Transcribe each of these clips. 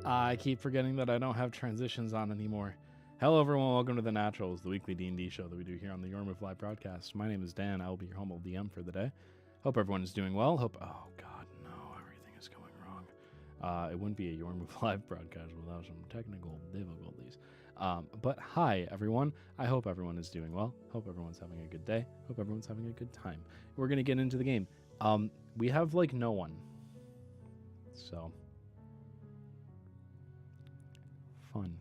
I keep forgetting that I don't have transitions on anymore. Hello, everyone. Welcome to The Naturals, the weekly D&D show that we do here on the Your Move Live broadcast. My name is Dan. I will be your humble DM for the day. Hope everyone is doing well. Oh, God, no. Everything is going wrong. It wouldn't be a Your Move Live broadcast without some technical difficulties. But hi, everyone. I hope everyone is doing well. Hope everyone's having a good day. Hope everyone's having a good time. We're going to get into the game. We have, no one. So... fun.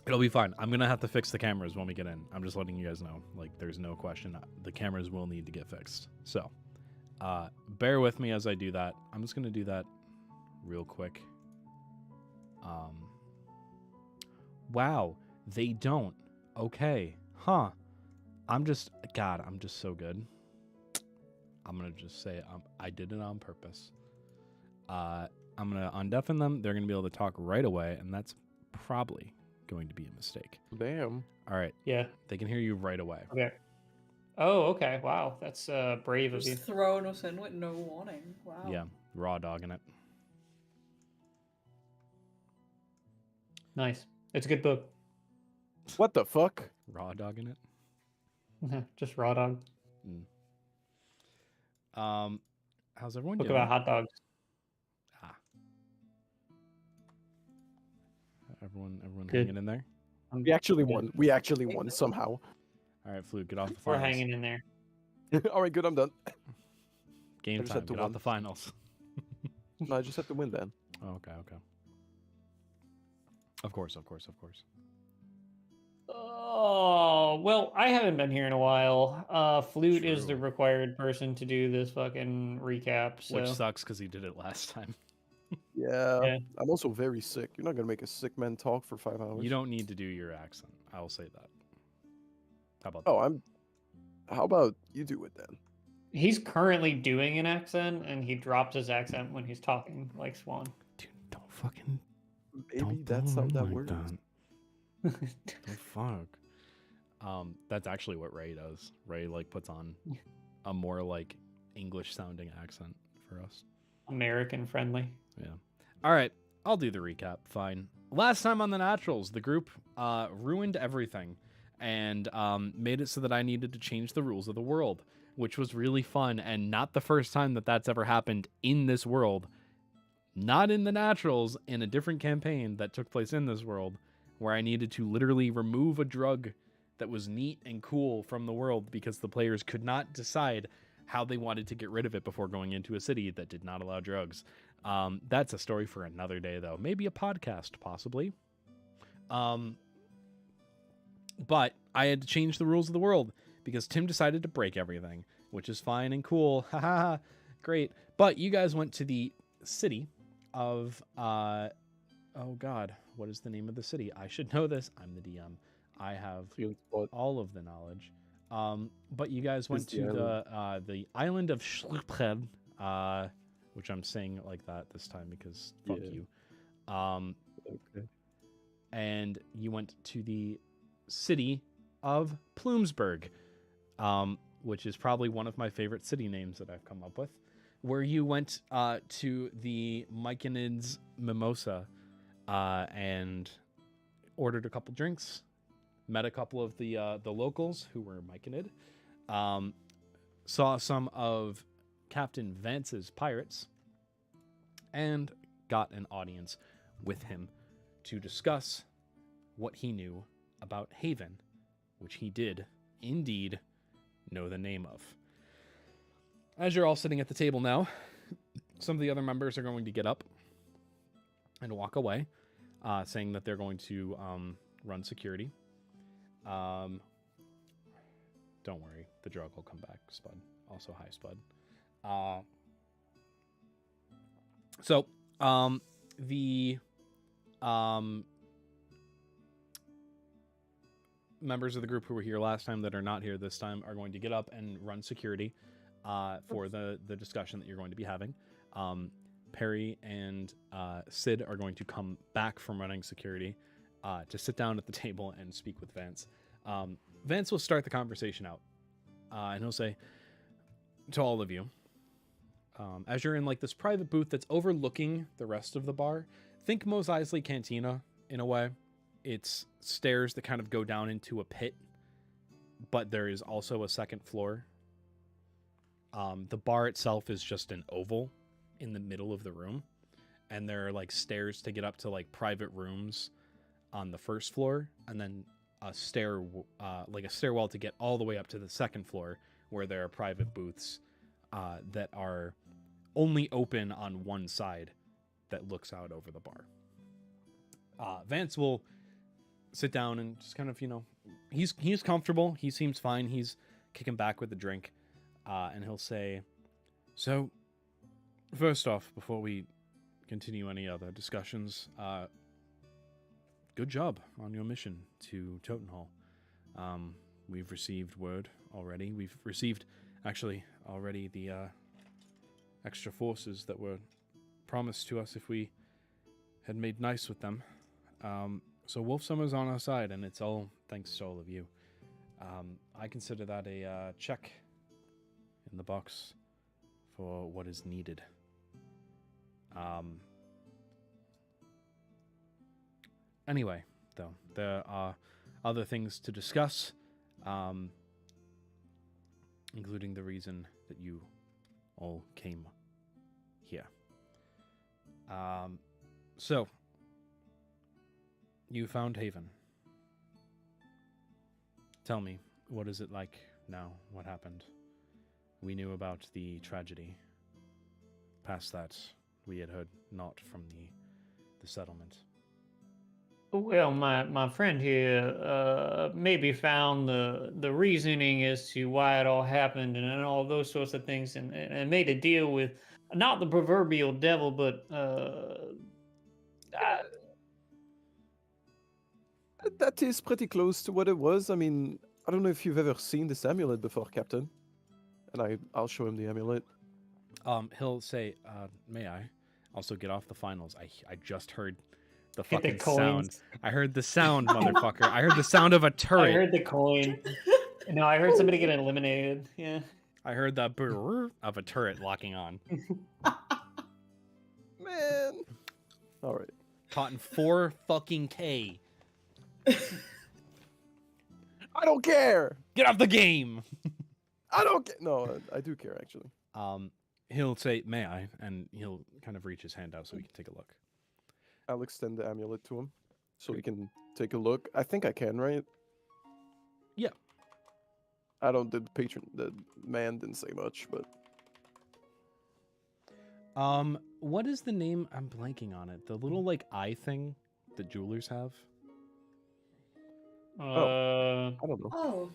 It'll be fine. I'm gonna have to fix the cameras when we get in. I'm just letting you guys know. There's no question. The cameras will need to get fixed. So, bear with me as I do that. I'm just gonna do that real quick. Wow, they don't. Okay, huh? I'm just so good. I'm gonna just say I did it on purpose. I'm going to undeafen them. They're going to be able to talk right away, and that's probably going to be a mistake. Damn. All right. Yeah. They can hear you right away. Okay. Oh, okay. Wow. That's brave of you. Just throwing us in with no warning. Wow. Yeah. Raw dogging it. Nice. It's a good book. What the fuck? Raw dogging it? Just raw dog. How's everyone Book doing? about hot dogs. Everyone Good. hanging in there? We actually won. We actually won somehow. All right, Fluke, get off the We're finals. hanging in there. All right, good. I'm done. Game I just time. had to Get off win. the finals. No, I just have to win then. Oh, okay. Of course. Oh, well, I haven't been here in a while. Flute is the True. required person to do this fucking recap. So. Which sucks because he did it last time. Yeah. I'm also very sick. You're not gonna make a sick man talk for 5 hours. You don't need to do your accent. I will say that. How about that? Oh, How about you do it then? He's currently doing an accent, and he drops his accent when he's talking, like Swan. Dude, don't fucking... Maybe don't that's how do that like works. that. The fuck? That's actually what Ray does. Ray puts on a more English sounding accent for us. American friendly. Yeah. All right. I'll do the recap. Fine. Last time on the Naturals, the group ruined everything and made it so that I needed to change the rules of the world, which was really fun and not the first time that that's ever happened in this world. Not in the Naturals, in a different campaign that took place in this world, where I needed to literally remove a drug that was neat and cool from the world because the players could not decide how they wanted to get rid of it before going into a city that did not allow drugs. That's a story for another day, though. Maybe a podcast, possibly. But I had to change the rules of the world because Tim decided to break everything, which is fine and cool. Haha, great. But you guys went to the city of... oh, God. What is the name of the city? I should know this. I'm the DM. I have all of the knowledge. But you guys went to the island of Schlupred, which I'm saying it like that this time because fuck you. Okay. And you went to the city of Plumesburg, which is probably one of my favorite city names that I've come up with, where you went to the Myconids Mimosa and ordered a couple drinks. Met a couple of the locals who were Myconid. Saw some of Captain Vance's pirates. And got an audience with him to discuss what he knew about Haven, which he did indeed know the name of. As you're all sitting at the table now, some of the other members are going to get up and walk away, saying that they're going to run security. Don't worry, the drug will come back, Spud. Also, hi, Spud. So, the members of the group who were here last time that are not here this time are going to get up and run security for the discussion that you're going to be having. Perry and Sid are going to come back from running security to sit down at the table and speak with Vance. Vance will start the conversation out, and he'll say to all of you, as you're in like this private booth that's overlooking the rest of the bar. Think Mos Eisley Cantina in a way. It's stairs that kind of go down into a pit, but there is also a second floor. The bar itself is just an oval in the middle of the room, and there are like stairs to get up to like private rooms on the first floor, and then a stairwell to get all the way up to the second floor, where there are private booths that are only open on one side that looks out over the bar. Vance will sit down and just kind of, he's comfortable. He seems fine. He's kicking back with the drink, and he'll say, "So, first off, before we continue any other discussions, good job on your mission to Totenhall. We've received word already. We've received, actually, already the extra forces that were promised to us if we had made nice with them. So Wolfsummer's on our side, and it's all thanks to all of you. I consider that a check in the box for what is needed. Anyway, though, there are other things to discuss, including the reason that you all came here. So, you found Haven. Tell me, what is it like now? What happened? We knew about the tragedy. Past that, we had heard naught from the settlement. Well, my friend here maybe found the reasoning as to why it all happened and all those sorts of things, and made a deal with not the proverbial devil, but That is pretty close to what it was. I mean, I don't know if you've ever seen this amulet before, Captain. And I'll show him the amulet. He'll say, may I also get off the finals? I just heard the Get the fucking coins. sound. I heard the sound, motherfucker. I heard the sound of a turret. I heard the coin. No, I heard somebody get eliminated. Yeah. I heard the brrr of a turret locking on. Man. All right. Caught in 4 fucking K. I don't care. Get off the game. I don't care. No, I do care, actually. He'll say, may I? And he'll kind of reach his hand out so he can take a look. I'll extend the amulet to him so he can take a look. I think I can, right? Yeah. I don't. The man didn't say much, but what is the name? I'm blanking on it. The little like eye thing that jewelers have. I don't know. Oh.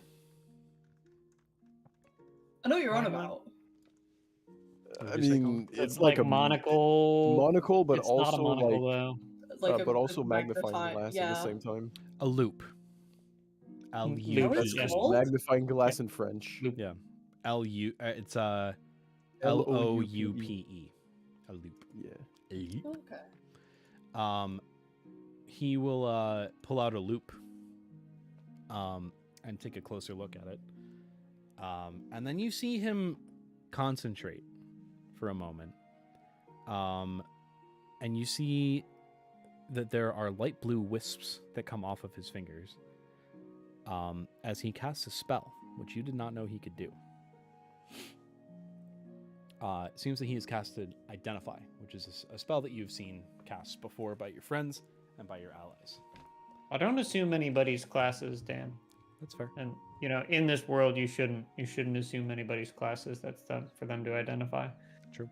I know what you're on Why not? about. I mean, it's like a monocle. monocle, but It's also not a monocle like, though. It's like but also magnifying magnify- glass yeah. at the same time. A loop. L Loop. U. What That's is it yes. called? Magnifying glass in French. Yeah. L U. It's L O U P E. A loop. Yeah. A loop. Okay. He will pull out a loop. And take a closer look at it. And then you see him concentrate for a moment. And you see that there are light blue wisps that come off of his fingers as he casts a spell, which you did not know he could do. It seems that he has casted Identify, which is a spell that you've seen cast before by your friends and by your allies. I don't assume anybody's classes, Dan. That's fair. And in this world, you shouldn't assume anybody's classes. That's done for them to identify. True.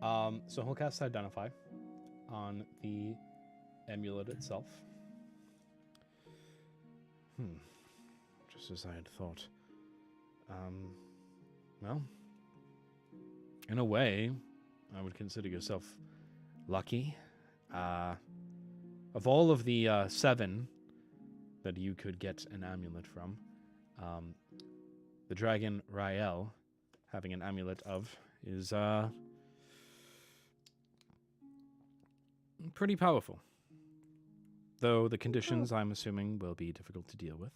So he'll cast Identify on the amulet itself. Just as I had thought. Well, in a way, I would consider yourself lucky. Of all of the 7 that you could get an amulet from, the dragon Rael having an amulet of is pretty powerful. Though the conditions, I'm assuming, will be difficult to deal with.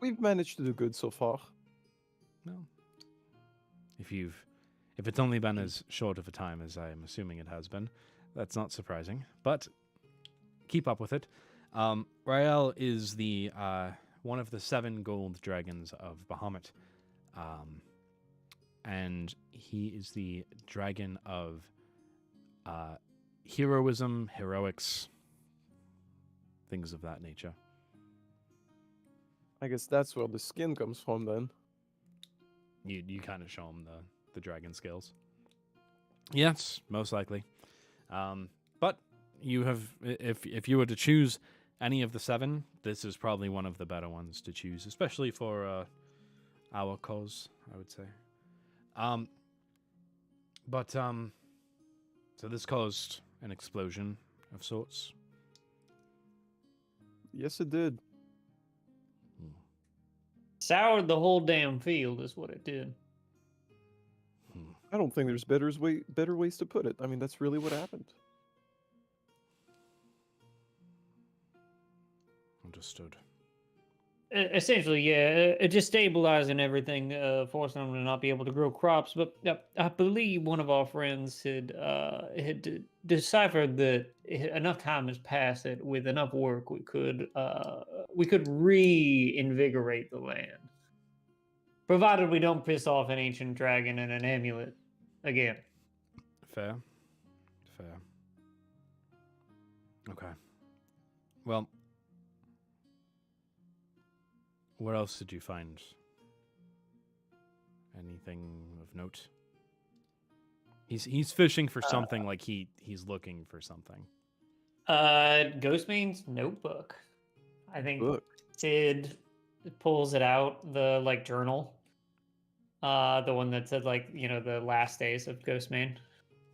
We've managed to do good so far. Well, if it's only been as short of a time as I am assuming it has been, that's not surprising. But keep up with it. Rael is the one of the 7 gold dragons of Bahamut, and he is the dragon of heroism, heroics, things of that nature. I guess that's where the skin comes from then. You kind of show him the dragon scales. Yes, most likely. But you have, if you were to choose any of the 7, this is probably one of the better ones to choose, especially for our cause, I would say. So this caused an explosion of sorts. Yes, it did. Soured the whole damn field is what it did. I don't think there's better ways to put it. I mean, that's really what happened. Understood. Essentially, yeah, destabilizing everything, forcing them to not be able to grow crops. But I believe one of our friends had deciphered that enough time has passed that with enough work we could reinvigorate the land, provided we don't piss off an ancient dragon and an amulet again. Fair. Okay. Well, where else did you find anything of note? He's fishing for something, like he's looking for something. Ghostmane's notebook. I think Look, Sid pulls it out, the journal. The one that said the last days of Ghostmane.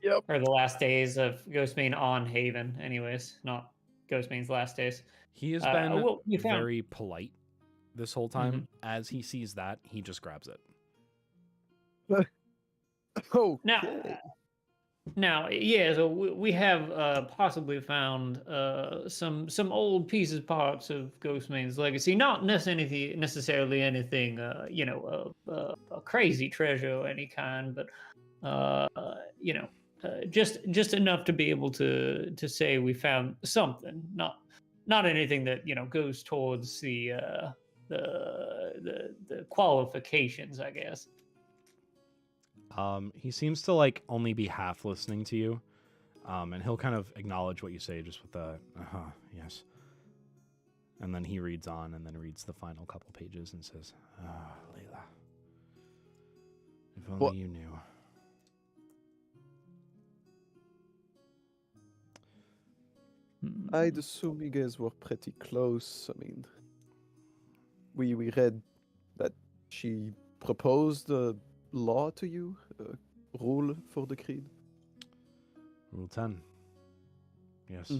Yep. Or the last days of Ghostmane on Haven, anyways, not Ghostmane's last days. He has been we found- very polite this whole time. As he sees that, he just grabs it. oh, Now, yeah. So we have possibly found some old pieces, parts of Ghostmane's legacy. Not necessarily anything, a crazy treasure of any kind, but just enough to be able to say we found something. Not anything that goes towards the qualifications, I guess. He seems to only be half listening to you, and he'll kind of acknowledge what you say just with the yes, and then he reads on and then reads the final couple pages and says, Layla, if only you knew. I'd assume you guys were pretty close. I mean, we read that she proposed a law to you, a rule for the creed. Rule 10. Yes.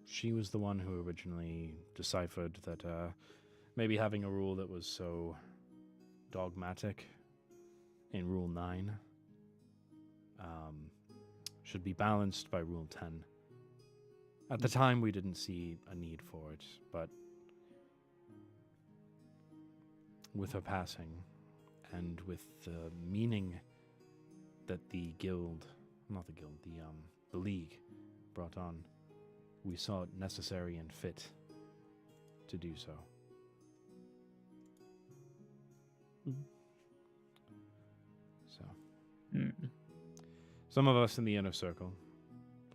She was the one who originally deciphered that maybe having a rule that was so dogmatic in Rule 9 should be balanced by Rule 10. At the time, we didn't see a need for it, but with her passing, and with the meaning that the League brought on, we saw it necessary and fit to do so. So, some of us in the inner circle,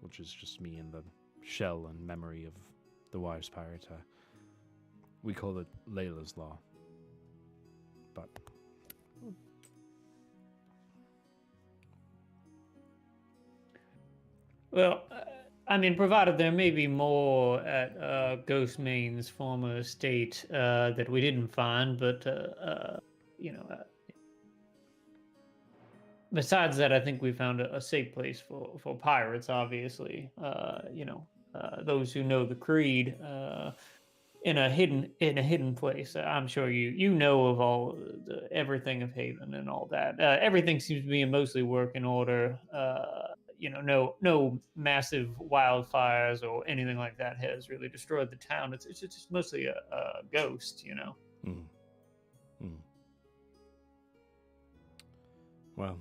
which is just me and the shell and memory of the wise pirate, we call it Layla's Law. But well, I mean, provided there may be more at Ghostmane's former estate that we didn't find, but besides that, I think we found a safe place for pirates. Obviously, those who know the creed. In a hidden place. I'm sure you know of all everything of Haven and all that. Everything seems to be in mostly working order. no massive wildfires or anything like that has really destroyed the town. It's just mostly a ghost, Mm. Mm. Well,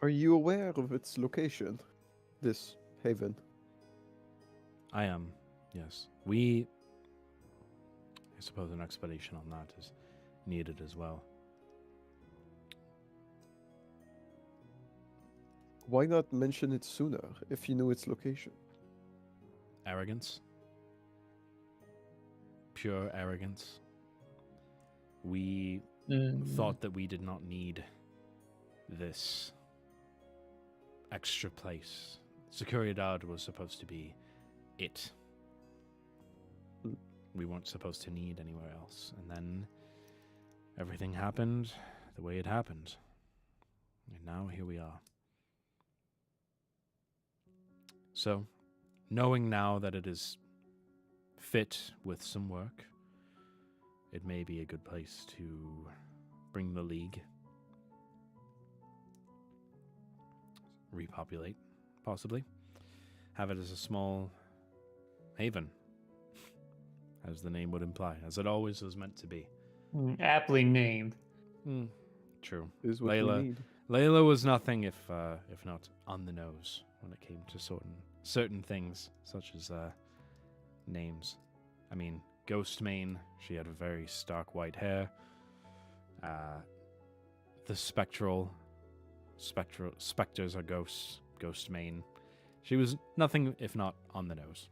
Are you aware of its location? This haven. I am. Yes, I suppose an explanation on that is needed as well. Why not mention it sooner if you knew its location? Arrogance. Pure arrogance. We thought that we did not need this extra place. Seguridad was supposed to be it. We weren't supposed to need anywhere else. And then everything happened the way it happened. And now here we are. So, knowing now that it is fit with some work, it may be a good place to bring the League. Repopulate, possibly. Have it as a small haven, as the name would imply, as it always was meant to be. Aptly named. True. Is what we need. Layla was nothing if not on the nose when it came to certain things, such as names. I mean, Ghostmane, she had a very stark white hair. The specters are ghosts, Ghostmane. She was nothing if not on the nose.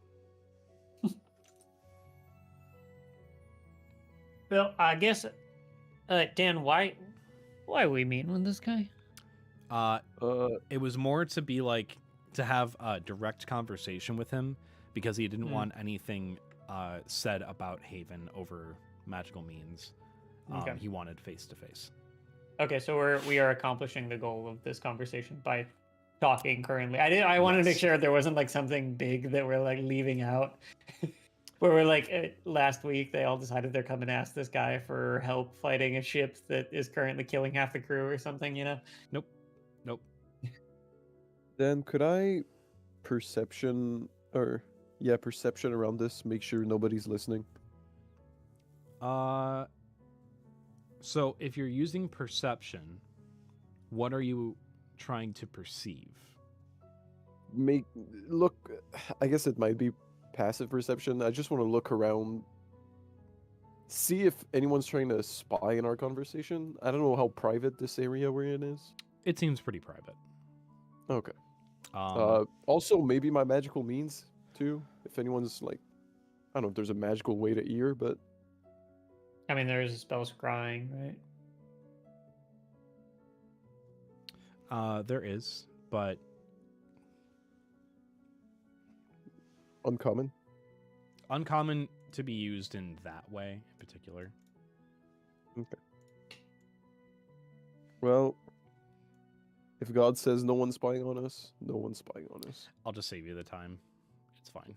Well, I guess, Dan, why are we meeting with this guy? It was more to be like to have a direct conversation with him because he didn't want anything said about Haven over magical means. Okay. He wanted face to face. Okay, so we are accomplishing the goal of this conversation by talking currently. I wanted to make sure there wasn't like something big that we're like leaving out. Where we're like last week they all decided they're coming to ask this guy for help fighting a ship that is currently killing half the crew or something, Nope. Then could I perception around this, make sure nobody's listening? So if you're using perception, what are you trying to perceive? I guess it might be passive perception. I just want to look around, see if anyone's trying to spy in our conversation. I don't know how private this area we're in is. It seems pretty private. Okay. Um, Also, maybe my magical means too. If anyone's like, I don't know if there's a magical way to ear, but I mean, there is a spell scrying, right? there is, but uncommon. Uncommon to be used in that way in particular. Okay. Well, if God says no one's spying on us, no one's spying on us. I'll just save you the time. It's fine.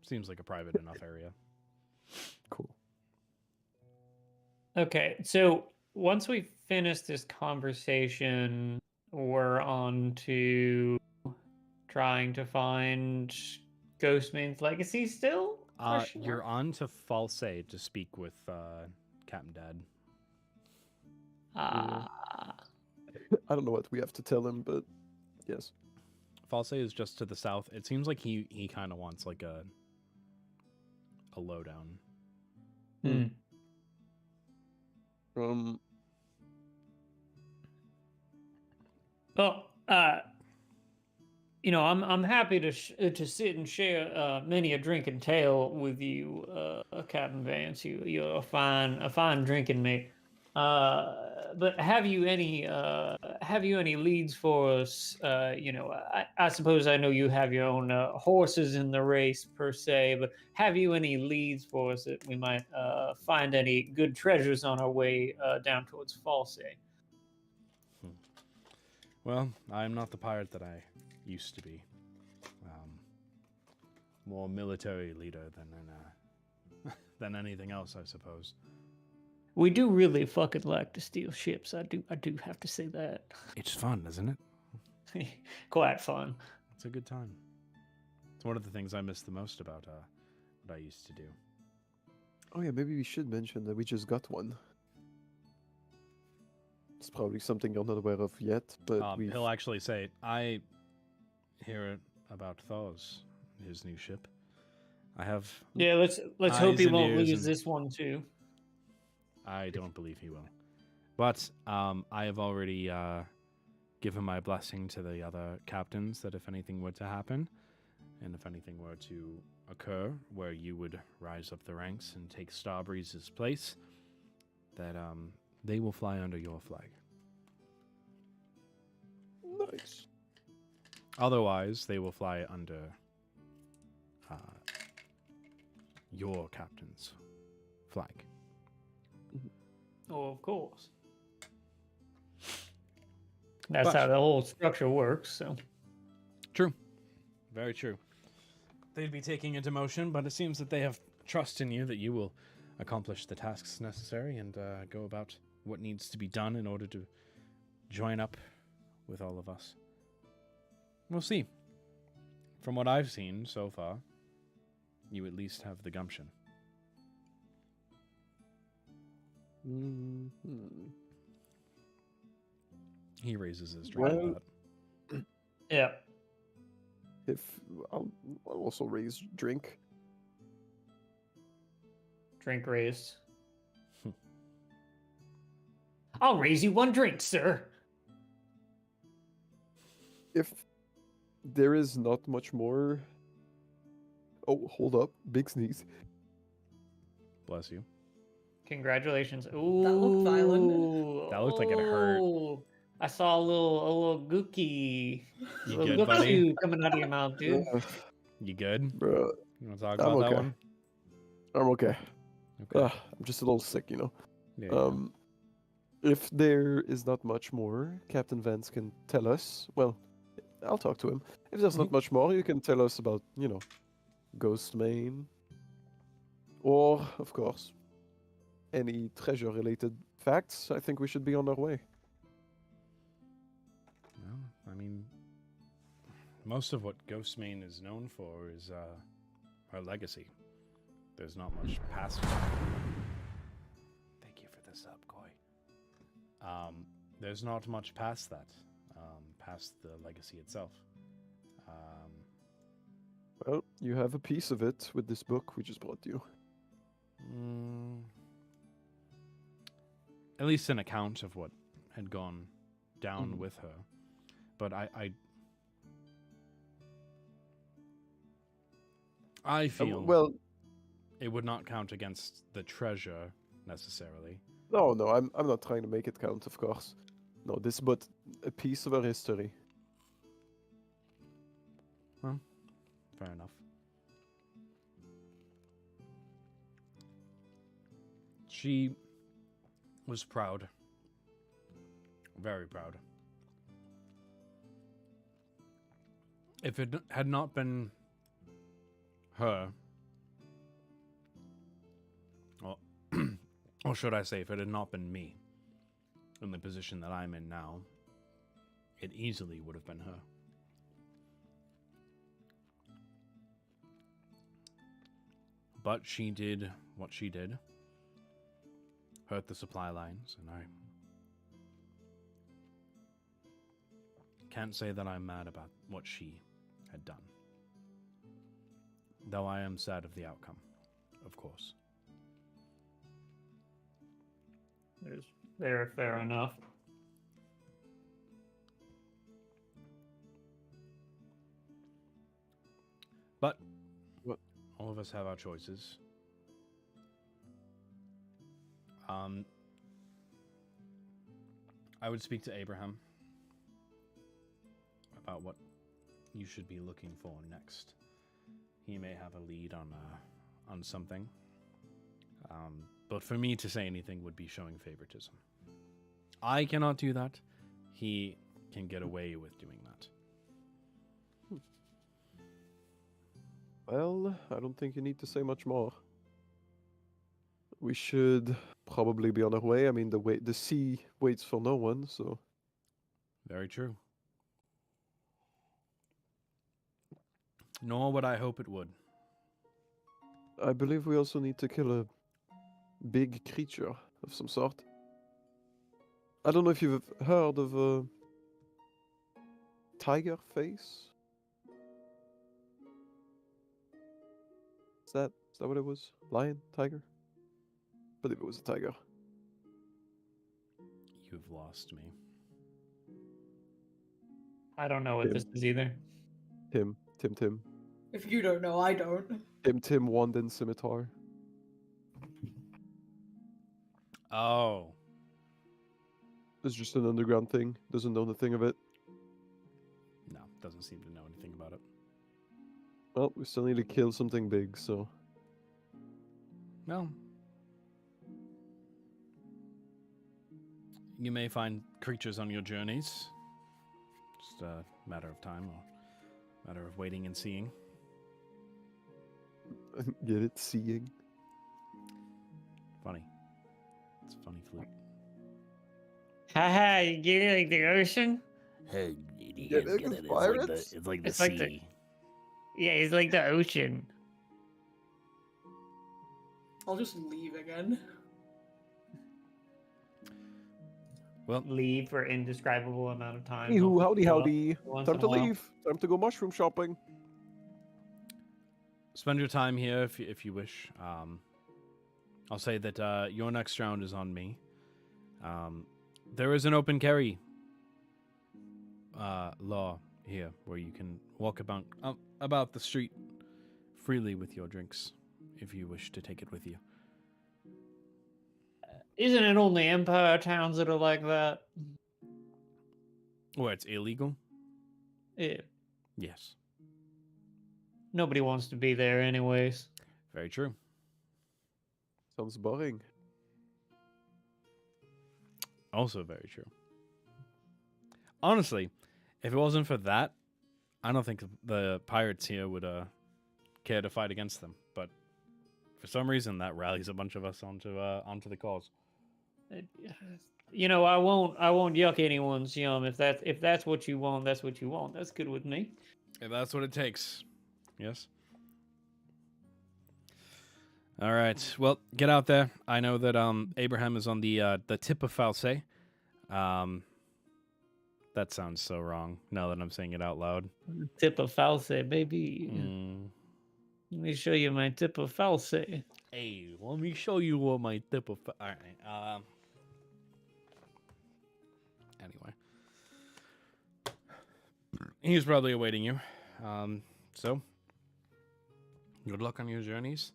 Seems like a private enough area. Cool. Okay, so once we finish this conversation, we're on to trying to find Ghostmane's legacy still? You're on to False to speak with Captain Dad. Ah. I don't know what we have to tell him, but yes. False is just to the south. It seems like he kind of wants like a lowdown. Well, I'm happy to sit and share many a drinking tale with you, Captain Vance. You're a fine drinking mate. But have you any leads for us? I suppose I know you have your own horses in the race per se, but have you any leads for us that we might find any good treasures on our way down towards False? Well, I'm not the pirate that I used to be. More military leader than anything else, I suppose. We do really fucking like to steal ships. I do have to say that. It's fun, isn't it? Quite fun. It's a good time. It's one of the things I miss the most about what I used to do. Oh yeah, maybe we should mention that we just got one. It's probably something you're not aware of yet, but we He'll actually say, I hear about Thor's, his new ship. I have... Yeah, let's hope Eyes he and won't ears lose and- this one too. I don't believe he will. But I have already given my blessing to the other captains that if anything were to happen, and if anything were to occur where you would rise up the ranks and take Starbreeze's place, that they will fly under your flag. nice. Otherwise, they will fly under your captain's flag. Oh, of course. That's But- how the whole structure works. So True. Very true. They'd be taking into motion, but it seems that they have trust in you that you will accomplish the tasks necessary and go about what needs to be done in order to join up with all of us. We'll see. From what I've seen so far, you at least have the gumption. Mhm. He raises his drink. Well- but yeah, If I'll also raise drink. drink raised. I'll raise you one drink, sir. If there is not much more. Oh, hold up! Big sneeze. bless you. Congratulations. Ooh, looked violent. That looked like it hurt. Ooh, I saw a little gookie. You little good, buddy? goo coming out of your mouth, dude. You good? Bro, You want to talk I'm about that okay. one? I'm okay. Okay. I'm just a little sick, you know. There you go. If there is not much more, Captain Vance can tell us. Well, I'll talk to him. If there's not much more, you can tell us about, Ghost Main. Or, of course, any treasure-related facts. I think we should be on our way. Well, I mean, most of what Ghostmane is known for is her legacy. There's not much past. Thank you for the sub, Koi. There's not much past that, past the legacy itself. Well, you have a piece of it with this book we just brought you. At least an account of what had gone down Mhm. with her. But I feel Well, it would not count against the treasure necessarily. no, I'm not trying to make it count, of course. No, this but a piece of our history. Fair enough. She was proud. Very proud. If it had not been her, or should I say, if it had not been me in the position that I'm in now, it easily would have been her. But she did what she did, hurt the supply lines, and I can't say that I'm mad about what she had done. Though I am sad of the outcome, of course. Is fair enough. But What? all of us have our choices. I would speak to Abraham about what you should be looking for next. He may have a lead on something. But for me to say anything would be showing favoritism. I cannot do that. He can get away with doing that. Well, I don't think you need to say much more. we should probably be on our way. I mean, the sea waits for no one, so Very true. Nor would I hope it would. I believe we also need to kill a big creature of some sort. I don't know if you've heard of a tiger face. Is that what it was? Lion, tiger? I believe it was a tiger. You've lost me. I don't know what this is either. Tim. If you don't know, I don't. Tim, wand and scimitar. Oh. It's just an underground thing. Doesn't know the thing of it. No, doesn't seem to know anything about it. Well, we still need to kill something big, so Well, you may find creatures on your journeys. Just a matter of time or matter of waiting and seeing. get it, seeing. Funny. It's a funny flute. Haha, you get it like the ocean? Hey, Yeah, get it's it? pirates? It's like the It's like the- sea. Yeah, it's like the ocean. I'll just leave again. Well, Leave for indescribable amount of time. Anywho, howdy, Show up howdy. once Time in to a while. leave. Time to go mushroom shopping. spend your time here if you wish. I'll say that your next round is on me. There is an open carry law here where you can walk about the street freely with your drinks if you wish to take it with you. Isn't it only Empire towns that are like that? Where it's illegal? Yeah. Yes. Nobody wants to be there anyways. Very true. Sounds boring. Also very true. Honestly, if it wasn't for that, I don't think the pirates here would care to fight against them. But for some reason, that rallies a bunch of us onto the cause. You know, I won't yuck anyone's yum. If that's what you want, that's what you want. That's good with me. If that's what it takes, yes. All right. Well, get out there. I know that Abraham is on the tip of False. That sounds so wrong now that I'm saying it out loud. Tip of false, baby. Mm. Let me show you my tip of false. Hey, let me show you what my tip of. All right. Anyway, he's probably awaiting you. So, good luck on your journeys.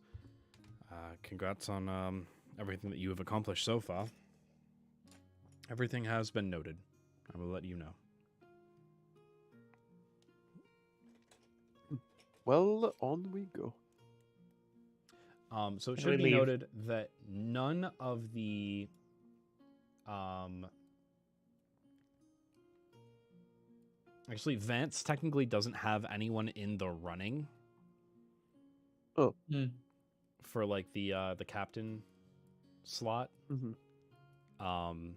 Congrats on everything that you have accomplished so far. Everything has been noted. I will let you know. Well, on we go. So it We should be leave. noted that none of the actually Vance technically doesn't have anyone in the running Oh. for like the captain slot. Mhm.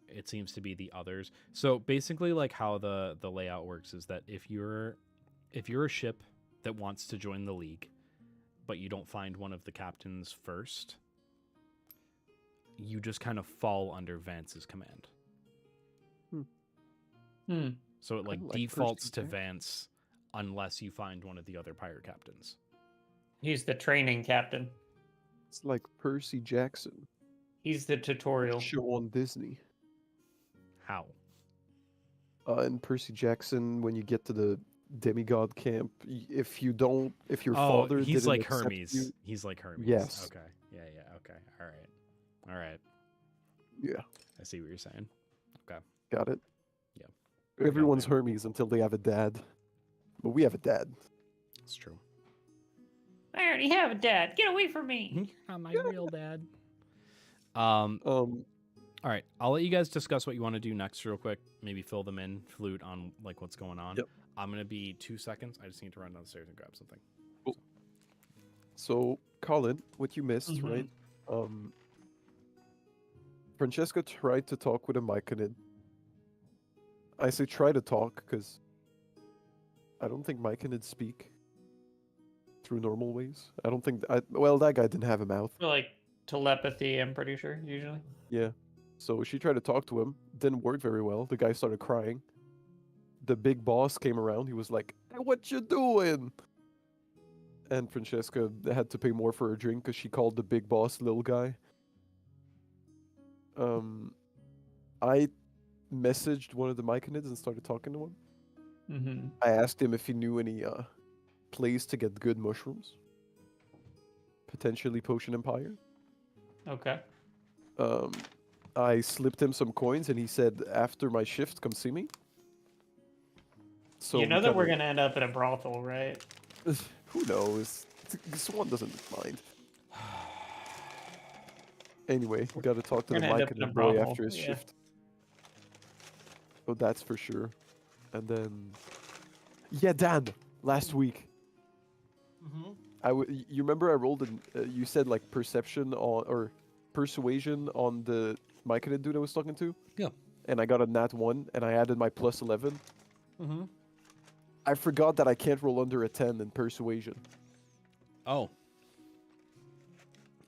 It seems to be the others. So basically, like how the layout works is that if you're a ship that wants to join the league, but you don't find one of the captains first, you just kind of fall under Vance's command. So it like Kinda like defaults Percy to Jackson. Vance unless you find one of the other pirate captains. He's the training captain. It's like Percy Jackson He's the tutorial. show on Disney. How? In Percy Jackson, when you get to the demigod camp, if your Oh, father he's didn't like accept Hermes. you- He's like Hermes. Yes. Okay. Yeah. Okay. All right. yeah, I see what you're saying. got it. Yeah. Everyone's there. Hermes until they have a dad, but we have a dad. It's true. I already have a dad. Get away from me. You're not my real dad. All right. I'll let you guys discuss what you want to do next real quick. Maybe fill them in, flute on like what's going on. Yep. I'm gonna be 2 seconds. I just need to run downstairs and grab something. So Colin, what you missed, Mhm. right? Francesca tried to talk with a Myconid. I say try to talk because I don't think Myconids speak through normal ways. I don't think. Well, that guy didn't have a mouth. For like telepathy, I'm pretty sure usually. Yeah. So she tried to talk to him. Didn't work very well. The guy started crying. The big boss came around. He was like, "Hey, what you doing?" And Francesca had to pay more for her drink because she called the big boss little guy. I messaged one of the Myconids and started talking to him. Mm-hmm. I asked him if he knew any place to get good mushrooms. Potentially Potion Empire. Okay. I slipped him some coins and he said, after my shift, come see me. So you know we that we're kinda- gonna end up in a brothel, right? Who knows? Swan doesn't mind. Anyway, we gotta talk to We're the gonna end up in a Myconid boy brothel, after his yeah. shift. Oh, that's for sure. And then... Yeah, Dan! Last week. You remember I rolled an... you said, like, perception on... Or persuasion on the Myconid dude I was talking to? Yeah. And I got a nat 1, and I added my plus 11. Mm-hmm. I forgot that I can't roll under a 10 in persuasion. Oh.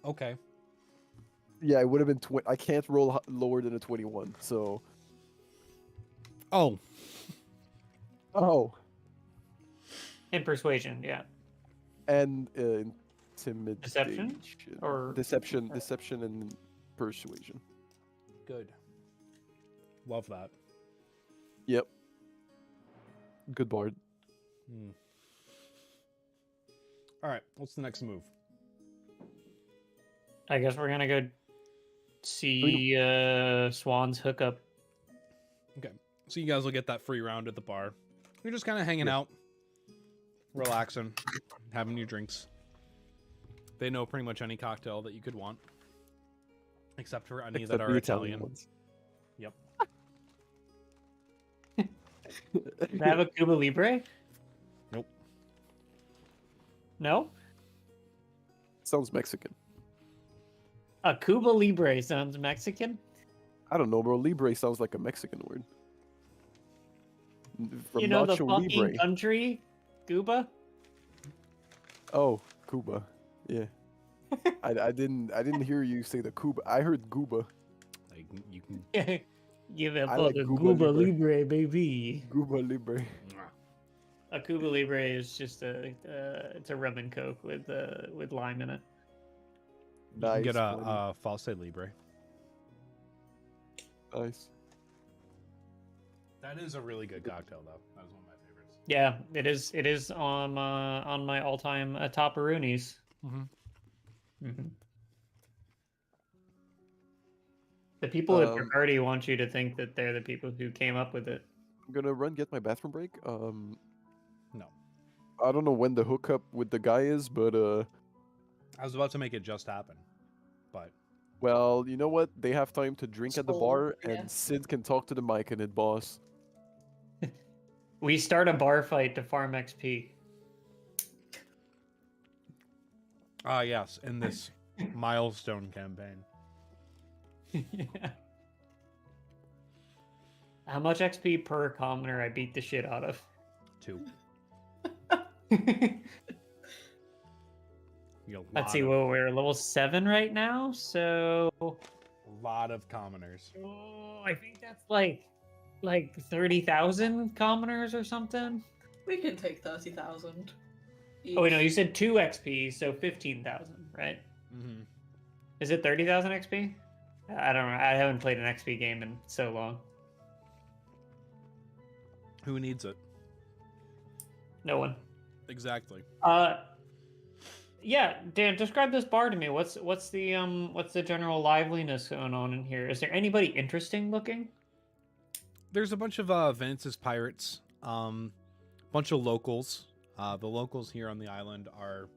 Okay. Yeah, it would have been... I can't roll lower than a 21, so... Oh. Oh. In persuasion, yeah. And intimidation. Deception? Or Deception and persuasion. Good. Love that. Yep. Good bard. Hmm. All right. What's the next move? I guess we're gonna go see Swan's hookup. Okay. So you guys will get that free round at the bar. You're just kind of hanging Yeah. out, relaxing, having your drinks. They know pretty much any cocktail that you could want, except for any Except that the are Italian. ones. Yep. They have a Cuba Libre? Nope. No? Sounds Mexican. A Cuba Libre sounds Mexican? I don't know, bro. Libre sounds like a Mexican word. From You know the Nacho fucking Libre. country? Cuba? Oh, Cuba. Yeah. I didn't hear you say the Cuba. I heard Cuba. Like you can. Give it I for like the Cuba Cuba Libre. Libre, baby. Cuba Libre. A Cuba Libre is just it's a rum and coke with lime in it. You can Nice. get buddy. a False Libre. Nice. That is a really good cocktail, though. That is one of my favorites. Yeah, it is. It is on my all-time top-a-roonies. Mm-hmm. The people at Um, Bacardi want you to think that they're the people who came up with it. I'm gonna run get my bathroom break. No. I don't know when the hookup with the guy is, but I was about to make it just happen, but well, you know what? They have time to drink at the So, bar, yeah. and Sid can talk to the Myconid boss. We start a bar fight to farm XP. yes, in this milestone campaign. Yeah. How much XP per commoner I beat the shit out of? 2. Let's see, well, we're level 7 right now, so A lot of commoners. I think that's like 30,000 commoners or something. We can take 30,000. Oh wait, no, you said 2 XP, so 15,000, right? Mm-hmm. Is it 30,000 XP? I don't know. I haven't played an XP game in so long. Who needs it? No one. Exactly. Yeah, Dan, describe this bar to me. What's the general liveliness going on in here? Is there anybody interesting looking? There's a bunch of Venice's pirates, bunch of locals. The locals here on the island are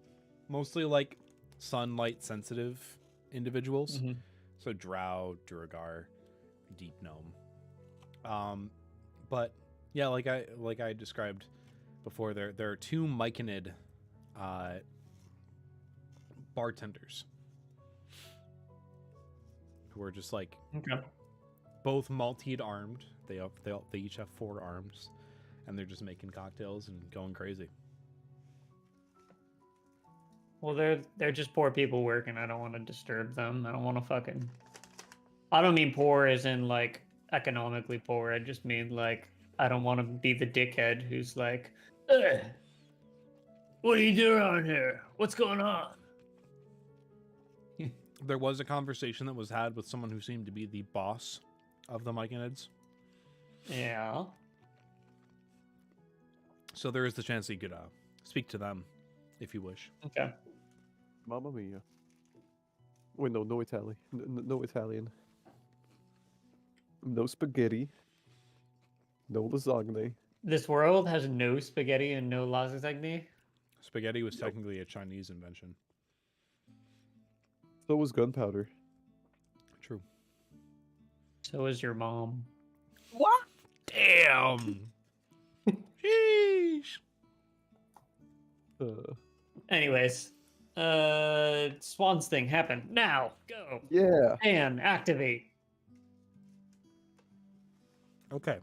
mostly like sunlight sensitive individuals. Mhm. So Drow, Duergar, Deep Gnome. But yeah, like I described before, there are 2 Myconid bartenders who are just like Okay. both multied armed. They each have 4 arms, and they're just making cocktails and going crazy. Well, they're just poor people working. I don't want to disturb them. I don't want to fucking. I don't mean poor as in like economically poor. I just mean like I don't want to be the dickhead who's like, "Ugh, what are you doing around here? What's going on?" There was a conversation that was had with someone who seemed to be the boss of the Myconids. Yeah. So there is the chance that you could speak to them if you wish. Okay. Mamma mia. Wait, no Italian. No Italian. No spaghetti. No lasagna. This world has no spaghetti and no lasagna. Spaghetti was Nope. technically a Chinese invention. So was gunpowder. True. So is your mom. What? Damn. Sheesh. Anyways, Swan's thing happened. Now, go. Yeah. And activate. Okay.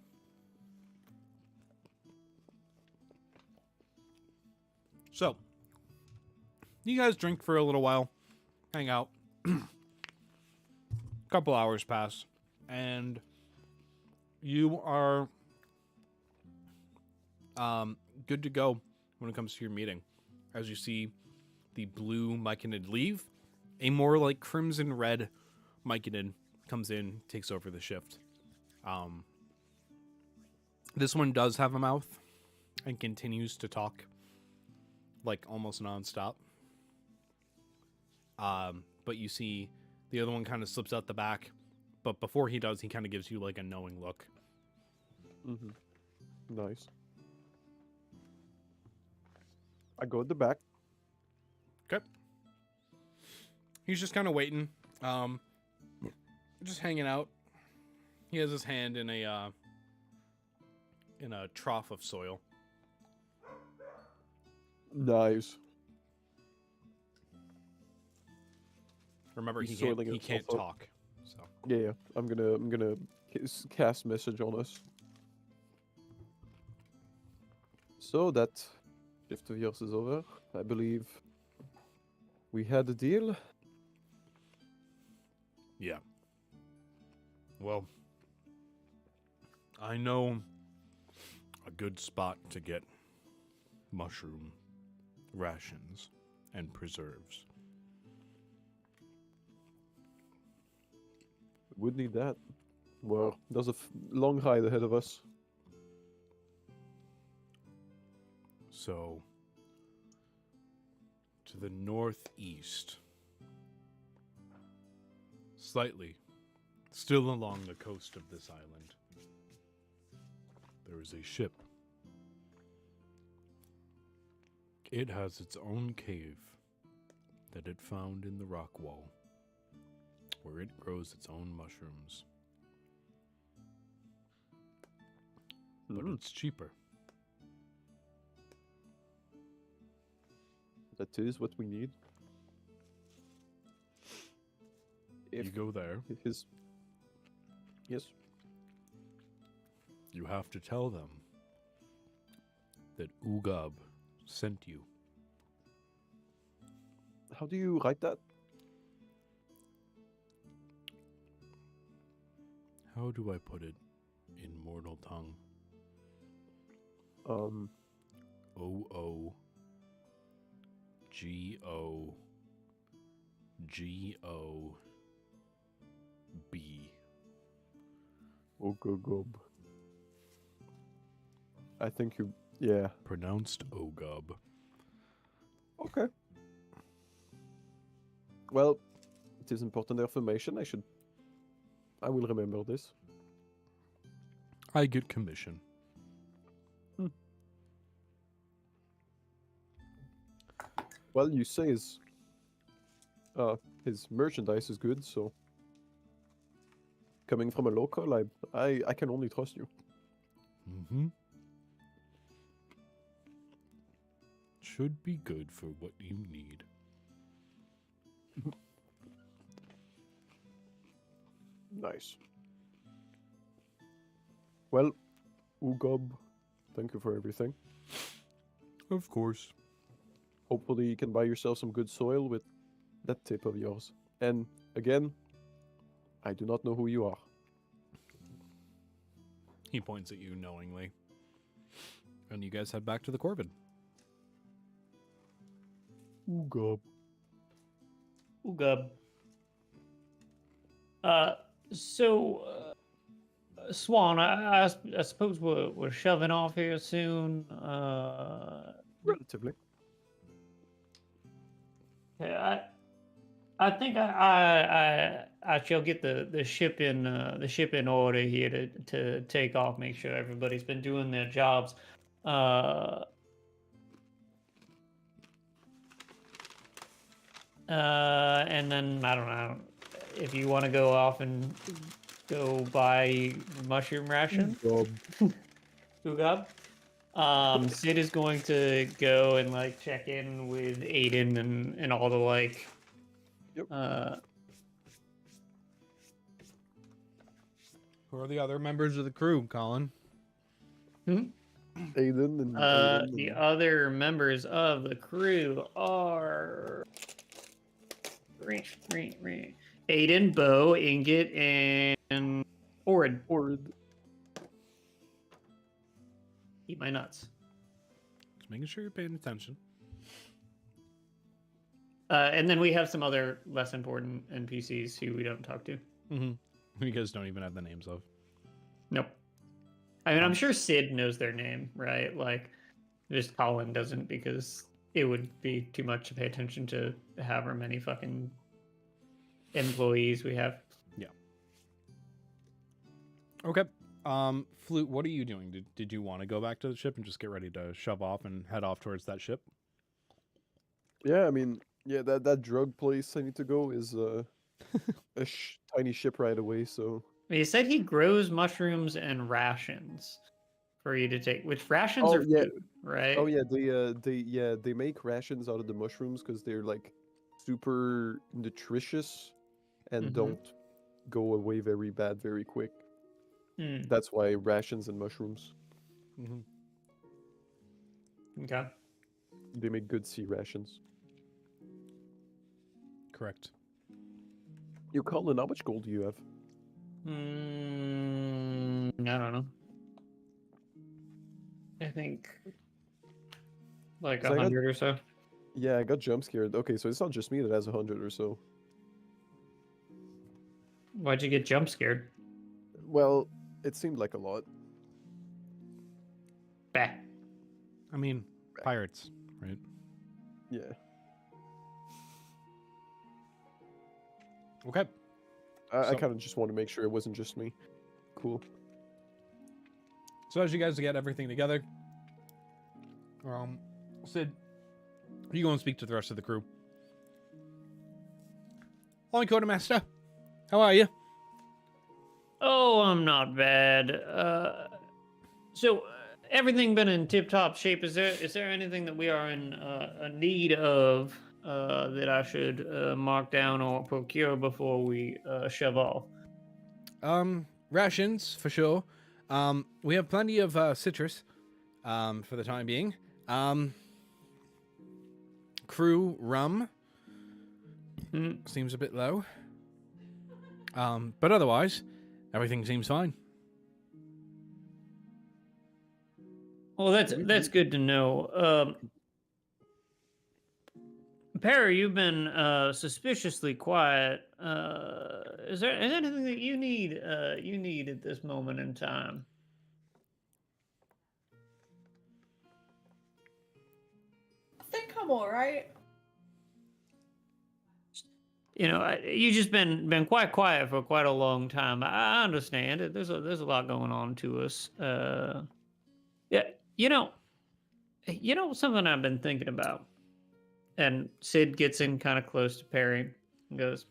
So, you guys drink for a little while, hang out. Couple hours pass, and you are good to go when it comes to your meeting. As you see the blue Myconid leave, a more like crimson red Myconid comes in, takes over the shift. This one does have a mouth and continues to talk like almost nonstop. But you see the other one kind of slips out the back, but before he does, he kind of gives you like a knowing look. Mm-hmm. Nice. I go at the back. Okay. He's just kind of waiting, just hanging out. He has his hand in a trough of soil. Nice. Remember, He's he soiling can't himself up. talk. So Yeah. I'm gonna cast message on us. So that shift of yours is over. I believe we had a deal. yeah. Well, I know a good spot to get mushroom rations and preserves. Would need that. Well, there's a long ride ahead of us. So, to the northeast, slightly, still along the coast of this island, there is a ship. It has its own cave that it found in the rock wall, where it grows its own mushrooms. But Mm, it's cheaper. that is what we need. If You go there, his yes, you have to tell them that Ugab sent you. how do you write that? How do I put it in mortal tongue? OOGOGOB. Ogogob. I think you. Yeah. Pronounced Ogub. Okay. Well, it is important information. I will remember this. I get commission. Well, you say his merchandise is good, so coming from a local, I can only trust you. Mm-hmm. Should be good for what you need. Nice. Well, Ugob, thank you for everything. Of course. Hopefully you can buy yourself some good soil with that tip of yours. And again, I do not know who you are. He points at you knowingly. And you guys head back to the Corvid. Ugob. Ugub. Swan, I suppose we're shoving off here soon. Relatively. Okay, I think I shall get the ship in order here to take off. Make sure everybody's been doing their jobs. And then I don't know if you want to go off and go buy mushroom ration. Ugob. Ugab. Sid is going to go and like check in with Aiden and all the like. Yep. Who are the other members of the crew, Colin? Aiden and The other members of the crew are Aiden, Bo, Ingot, and Orid. Eat my nuts. Just making sure you're paying attention. And then we have some other less important NPCs who we don't talk to. Mm-hmm. You guys don't even have the names of. Nope. I mean, I'm sure Sid knows their name, right? Like, just Colin doesn't because it would be too much to pay attention to however many fucking employees we have. Yeah. Okay. Flute, what are you doing? Did you want to go back to the ship and just get ready to shove off and head off towards that ship? Yeah, I mean, yeah, that drug place I need to go is a tiny ship right away, so... He said he grows mushrooms and rations for you to take, which rations are yeah. food, right? Oh yeah, they make rations out of the mushrooms because they're like super nutritious and don't go away very bad very quick. That's why rations and mushrooms. Mm-hmm. Okay. They make good sea rations. Correct. You, Colin, how much gold do you have? I don't know. I think like 100 or so. Yeah, I got jump scared. Okay, so it's not just me that has 100 or so. Why'd you get jump scared? Well, it seemed like a lot. Bah. I mean, pirates, right? Yeah. Okay. I kind of just want to make sure it wasn't just me. Cool. So as you guys get everything together, Sid, you go and speak to the rest of the crew. Morning, Quartermaster. How are you? Oh, I'm not bad. So everything been in tip-top shape. Is there anything that we are in need of that I should mark down or procure before we shove off? Rations for sure. We have plenty of citrus for the time being. Crew rum seems a bit low. But otherwise, everything seems fine. Well, that's good to know. Perry, you've been suspiciously quiet. Is there anything that you need at this moment in time? I think I'm all right. You know, you just been quite quiet for quite a long time. I understand it. There's a lot going on to us. Yeah, you know something I've been thinking about. And Sid gets in kind of close to Perry and goes,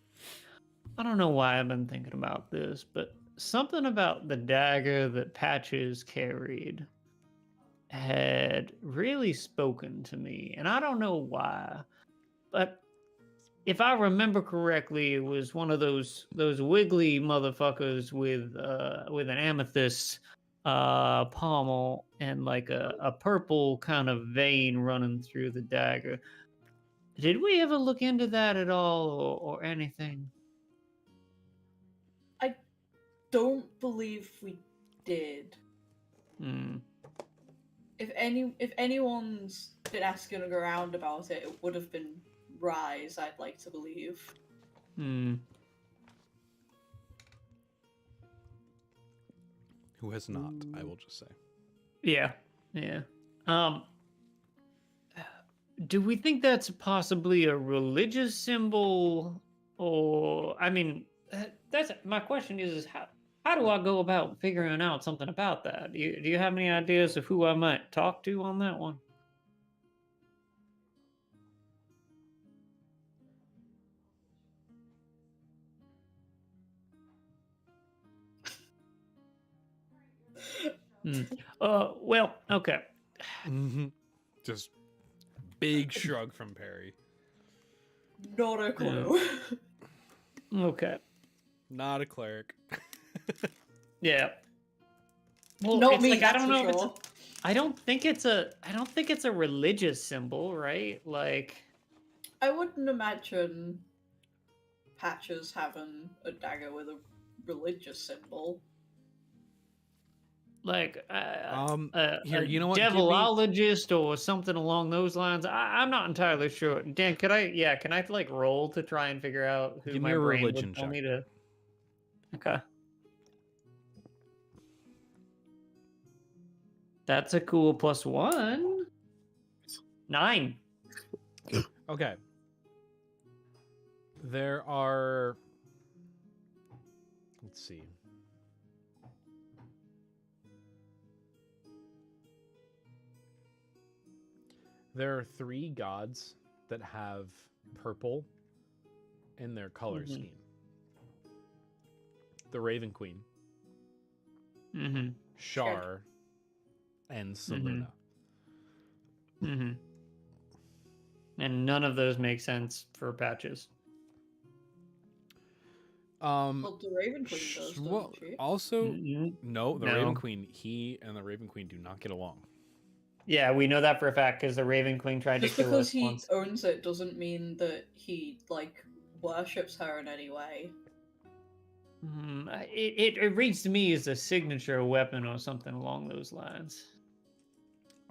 I don't know why I've been thinking about this, but something about the dagger that Patches carried had really spoken to me. And I don't know why, but if I remember correctly, it was one of those wiggly motherfuckers with an amethyst pommel and like a purple kind of vein running through the dagger. Did we ever look into that at all, or anything? I don't believe we did. Hmm. If anyone's been asking around about it, it would have been Rise, I'd like to believe. Hmm. Who has not, I will just say. Yeah. Yeah. Do we think that's possibly a religious symbol, or I mean, that's my question is how do I go about figuring out something about that? Do you have any ideas of who I might talk to on that one? Hmm. Well, okay. Just big shrug from Perry. Not a clue. Okay. Not a cleric. Yeah. Well, Not it's me, like I that's don't know for if sure. I don't think it's a religious symbol, right? Like, I wouldn't imagine Patches having a dagger with a religious symbol. like Here, a you know what? Give me devilologist or something along those lines. I'm not entirely sure. Dan, can I like roll to try and figure out who Give my me a brain religion would tell check. me to? Okay. That's a cool +1. 9. Okay. There are. Let's see. There are 3 gods that have purple in their color Mhm. scheme. The Raven Queen, Mm-hmm. Shar, and Seluna. Mm-hmm. And none of those make sense for Patches. Well, the Raven Queen does, doesn't she? Also, Mhm. no, the No. Raven Queen, he and the Raven Queen do not get along. Yeah, we know that for a fact because the Raven Queen tried Just to kill because us he once. owns it doesn't mean that he, like, worships her in any way. It reads to me as a signature weapon or something along those lines.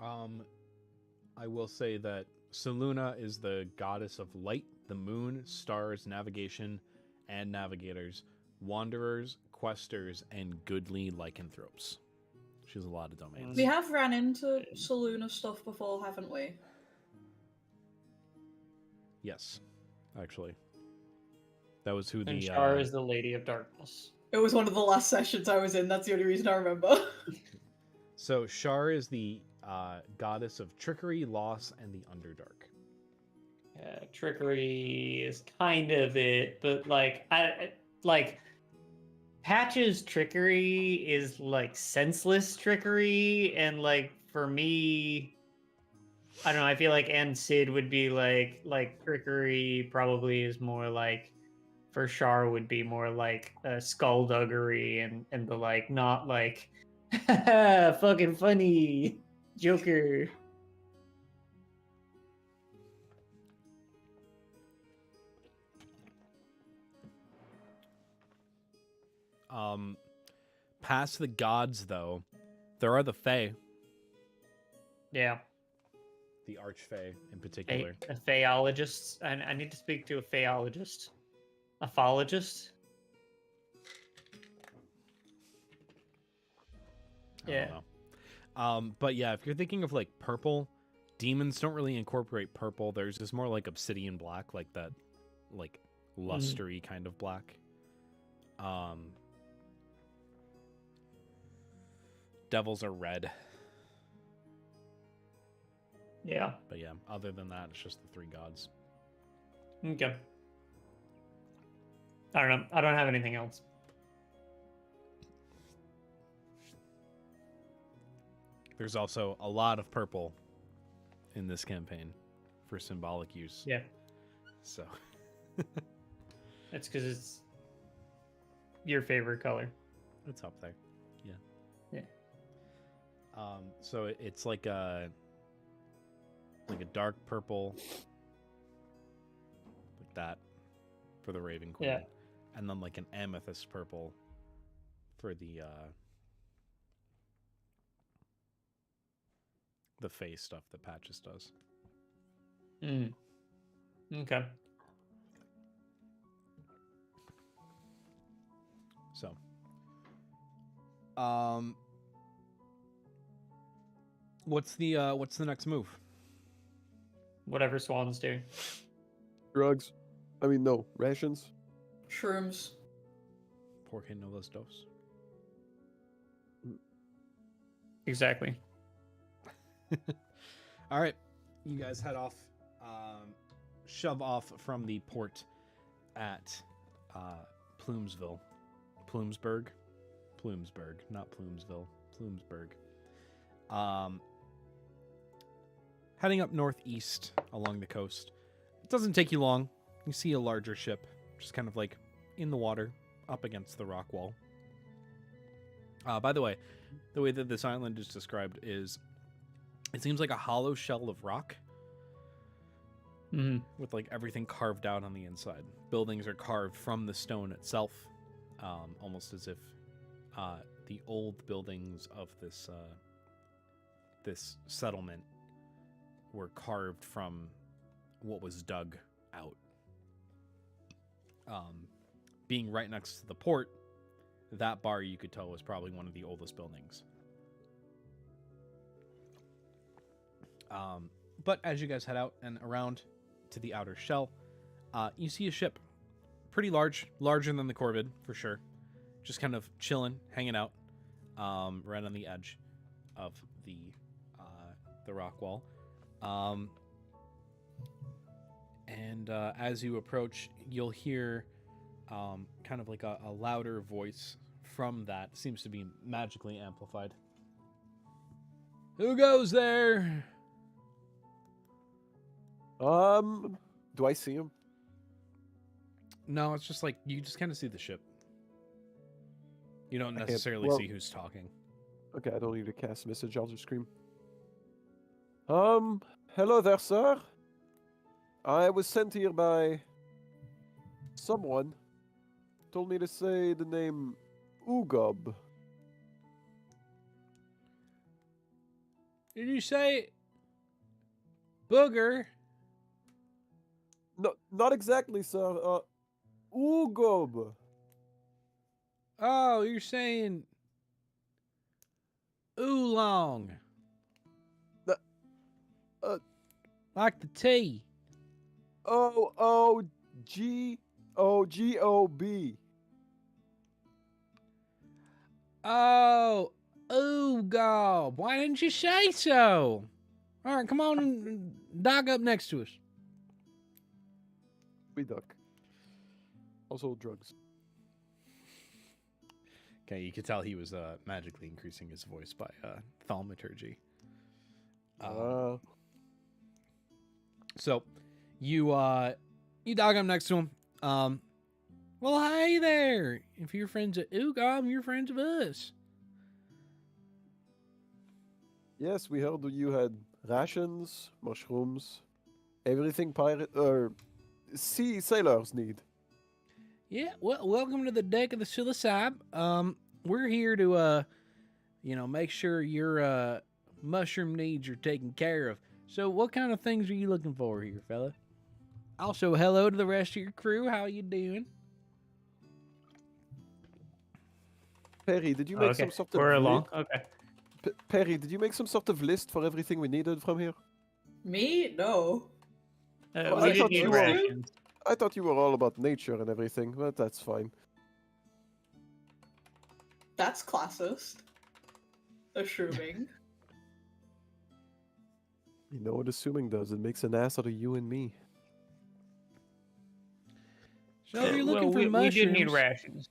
I will say that Seluna is the goddess of light, the moon, stars, navigation, and navigators, wanderers, questers, and goodly lycanthropes. She has a lot of domains. We have ran into Seluna stuff before, haven't we? Yes, actually. That was who And the Shar is the Lady of Darkness. It was one of the last sessions I was in, that's the only reason I remember. So Shar is the goddess of trickery, loss, and the Underdark. Trickery is kind of it, but like Patch's trickery is like senseless trickery, and like for me, I don't know. I feel like and Sid would be like trickery probably is more like for Shar would be more like skullduggery and the like, not like fucking funny Joker. Past the gods, though, there are the Fae, Yeah. the Archfae in particular. A phaologist. I need to speak to a phaologist. A phologist? I don't know. But yeah, if you're thinking of like purple, demons don't really incorporate purple. Theirs is more like obsidian black, like that, like lustery kind of black. Devils are red. Yeah. But yeah, other than that, it's just the 3 gods. Okay. I don't know. I don't have anything else. There's also a lot of purple in this campaign for symbolic use. Yeah. So That's because it's your favorite color. It's up there. Yeah. Yeah. So it's like a dark purple, like that, for the Raven Queen. Yeah. And then like an amethyst purple for the face stuff that Patches does. Mm. Okay. So, what's the next move? Whatever swans do. Drugs. I mean, no. Rations. Shrooms. Porque no los dos. Exactly. All right, you guys head off, shove off from the port at Plumesville. Plumesburg, not Plumesville. Plumesburg. Heading up northeast along the coast. It doesn't take you long. You see a larger ship, just kind of like in the water, up against the rock wall. By the way that this island is described is, it seems like a hollow shell of rock with like everything carved out on the inside. Buildings are carved from the stone itself, almost as if the old buildings of this settlement were carved from what was dug out. Being right next to the port, that bar you could tell was probably one of the oldest buildings. But as you guys head out and around to the outer shell, you see a ship, pretty larger than the Corvid for sure, just kind of chilling, hanging out, right on the edge of the rock wall. And as you approach, you'll hear kind of like a louder voice from that. Seems to be magically amplified. Who goes there? Do I see him? No, it's just like you just kind of see the ship. You don't I can't- necessarily well- see who's talking. Okay, I don't need to cast a message. I'll just scream. Hello there, sir. I was sent here by someone. Told me to say the name Ugob. Did you say booger? No, not exactly, sir. Ugob. Oh, you're saying oolong. Like the tea. G-O-G-O-B. Oh, Gob. Why didn't you say so? All right, come on and dock up next to us. We duck. Also drugs. Okay, you could tell he was magically increasing his voice by thaumaturgy. So you dog up next to him. Well, hey there. If you're friends of Ugom, you're friends of us. Yes, we heard you had rations, mushrooms, everything pirate sea sailors need. Yeah, well, welcome to the deck of the Suicide. We're here to make sure your mushroom needs are taken care of. So what kind of things are you looking for here, fella? Also, hello to the rest of your crew. How you doing? Perry, did you make some sort of We're along. Okay. Perry, did you make some sort of list for everything we needed from here? Me? No. Well, We I did thought need you were- rations. I thought you were all about nature and everything, but that's fine. That's classist. Assuming. You know what assuming does? It makes an ass out of you and me. So if you're looking for we mushrooms, did need rations.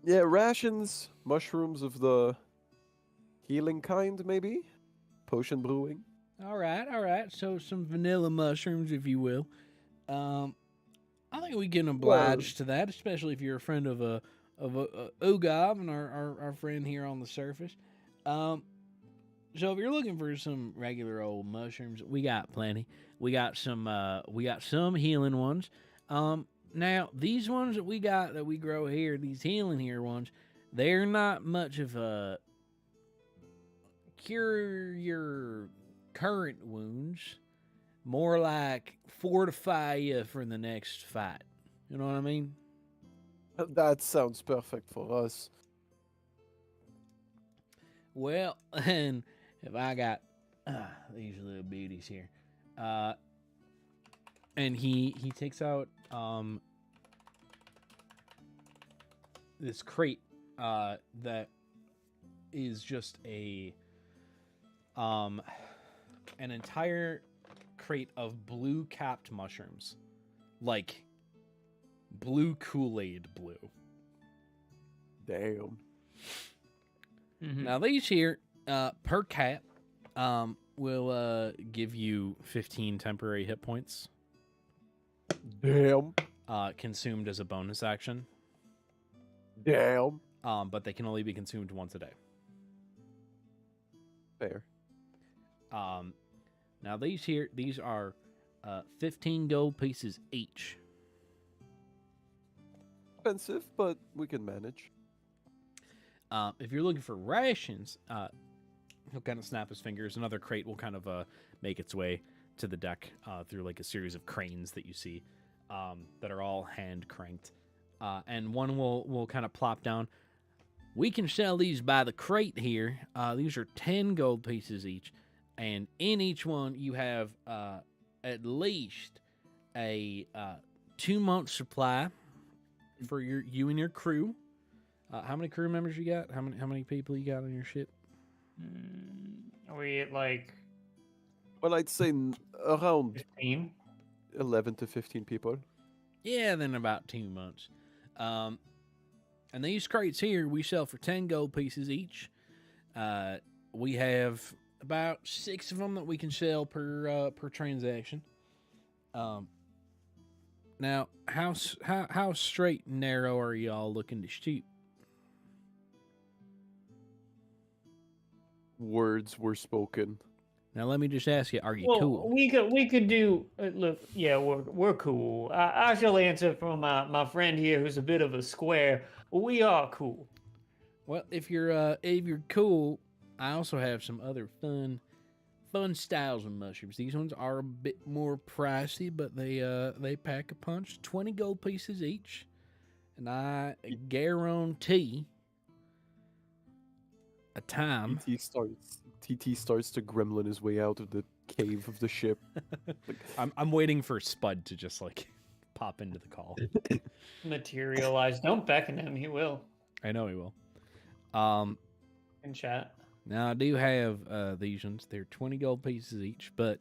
Yeah, rations, mushrooms of the healing kind, maybe? Potion brewing. All right. So some vanilla mushrooms, if you will. I think we can oblige to that, especially if you're a friend of Ugov and our friend here on the surface. So if you're looking for some regular old mushrooms, we got plenty. We got some healing ones. Now these ones that we got that we grow here, these healing here ones, they're not much of a cure your current wounds. More like fortify you for the next fight. You know what I mean? That sounds perfect for us. Well, and if I got these little beauties here, and he takes out this crate that is just an entire crate of blue capped mushrooms, like blue Kool-Aid blue. Damn. Mhm. Now these here per cap will give you 15 temporary hit points Damn. consumed as a bonus action, Damn. but they can only be consumed once a day. Fair. Now these are 15 gold pieces each. Expensive, but we can manage. If you're looking for rations, he'll kind of snap his fingers. Another crate will kind of make its way to the deck through like a series of cranes that you see that are all hand cranked, and one will kind of plop down. We can sell these by the crate here. These are 10 gold pieces each, and in each one you have at least a 2-month supply for you and your crew. How many crew members you got? How many people you got on your ship? Are we at like Well, I'd say around 15? 11 to 15 people. Yeah, then about 2 months. And these crates here we sell for 10 gold pieces each. We have about 6 of them that we can sell per transaction. Now, how straight and narrow are y'all looking to shoot? Words were spoken. Now, let me just ask you: are you Well, cool? we could do. Look, yeah, we're cool. I shall answer for my friend here, who's a bit of a square. We are cool. Well, if you're cool, I also have some other fun styles of mushrooms. These ones are a bit more pricey, but they pack a punch. 20 gold pieces each, and I guarantee a time. TT starts to gremlin his way out of the cave of the ship. I'm waiting for Spud to just like pop into the call. Materialize. Don't beckon him. He will. I know he will. In chat. Now I do have these ones. They're 20 gold pieces each, but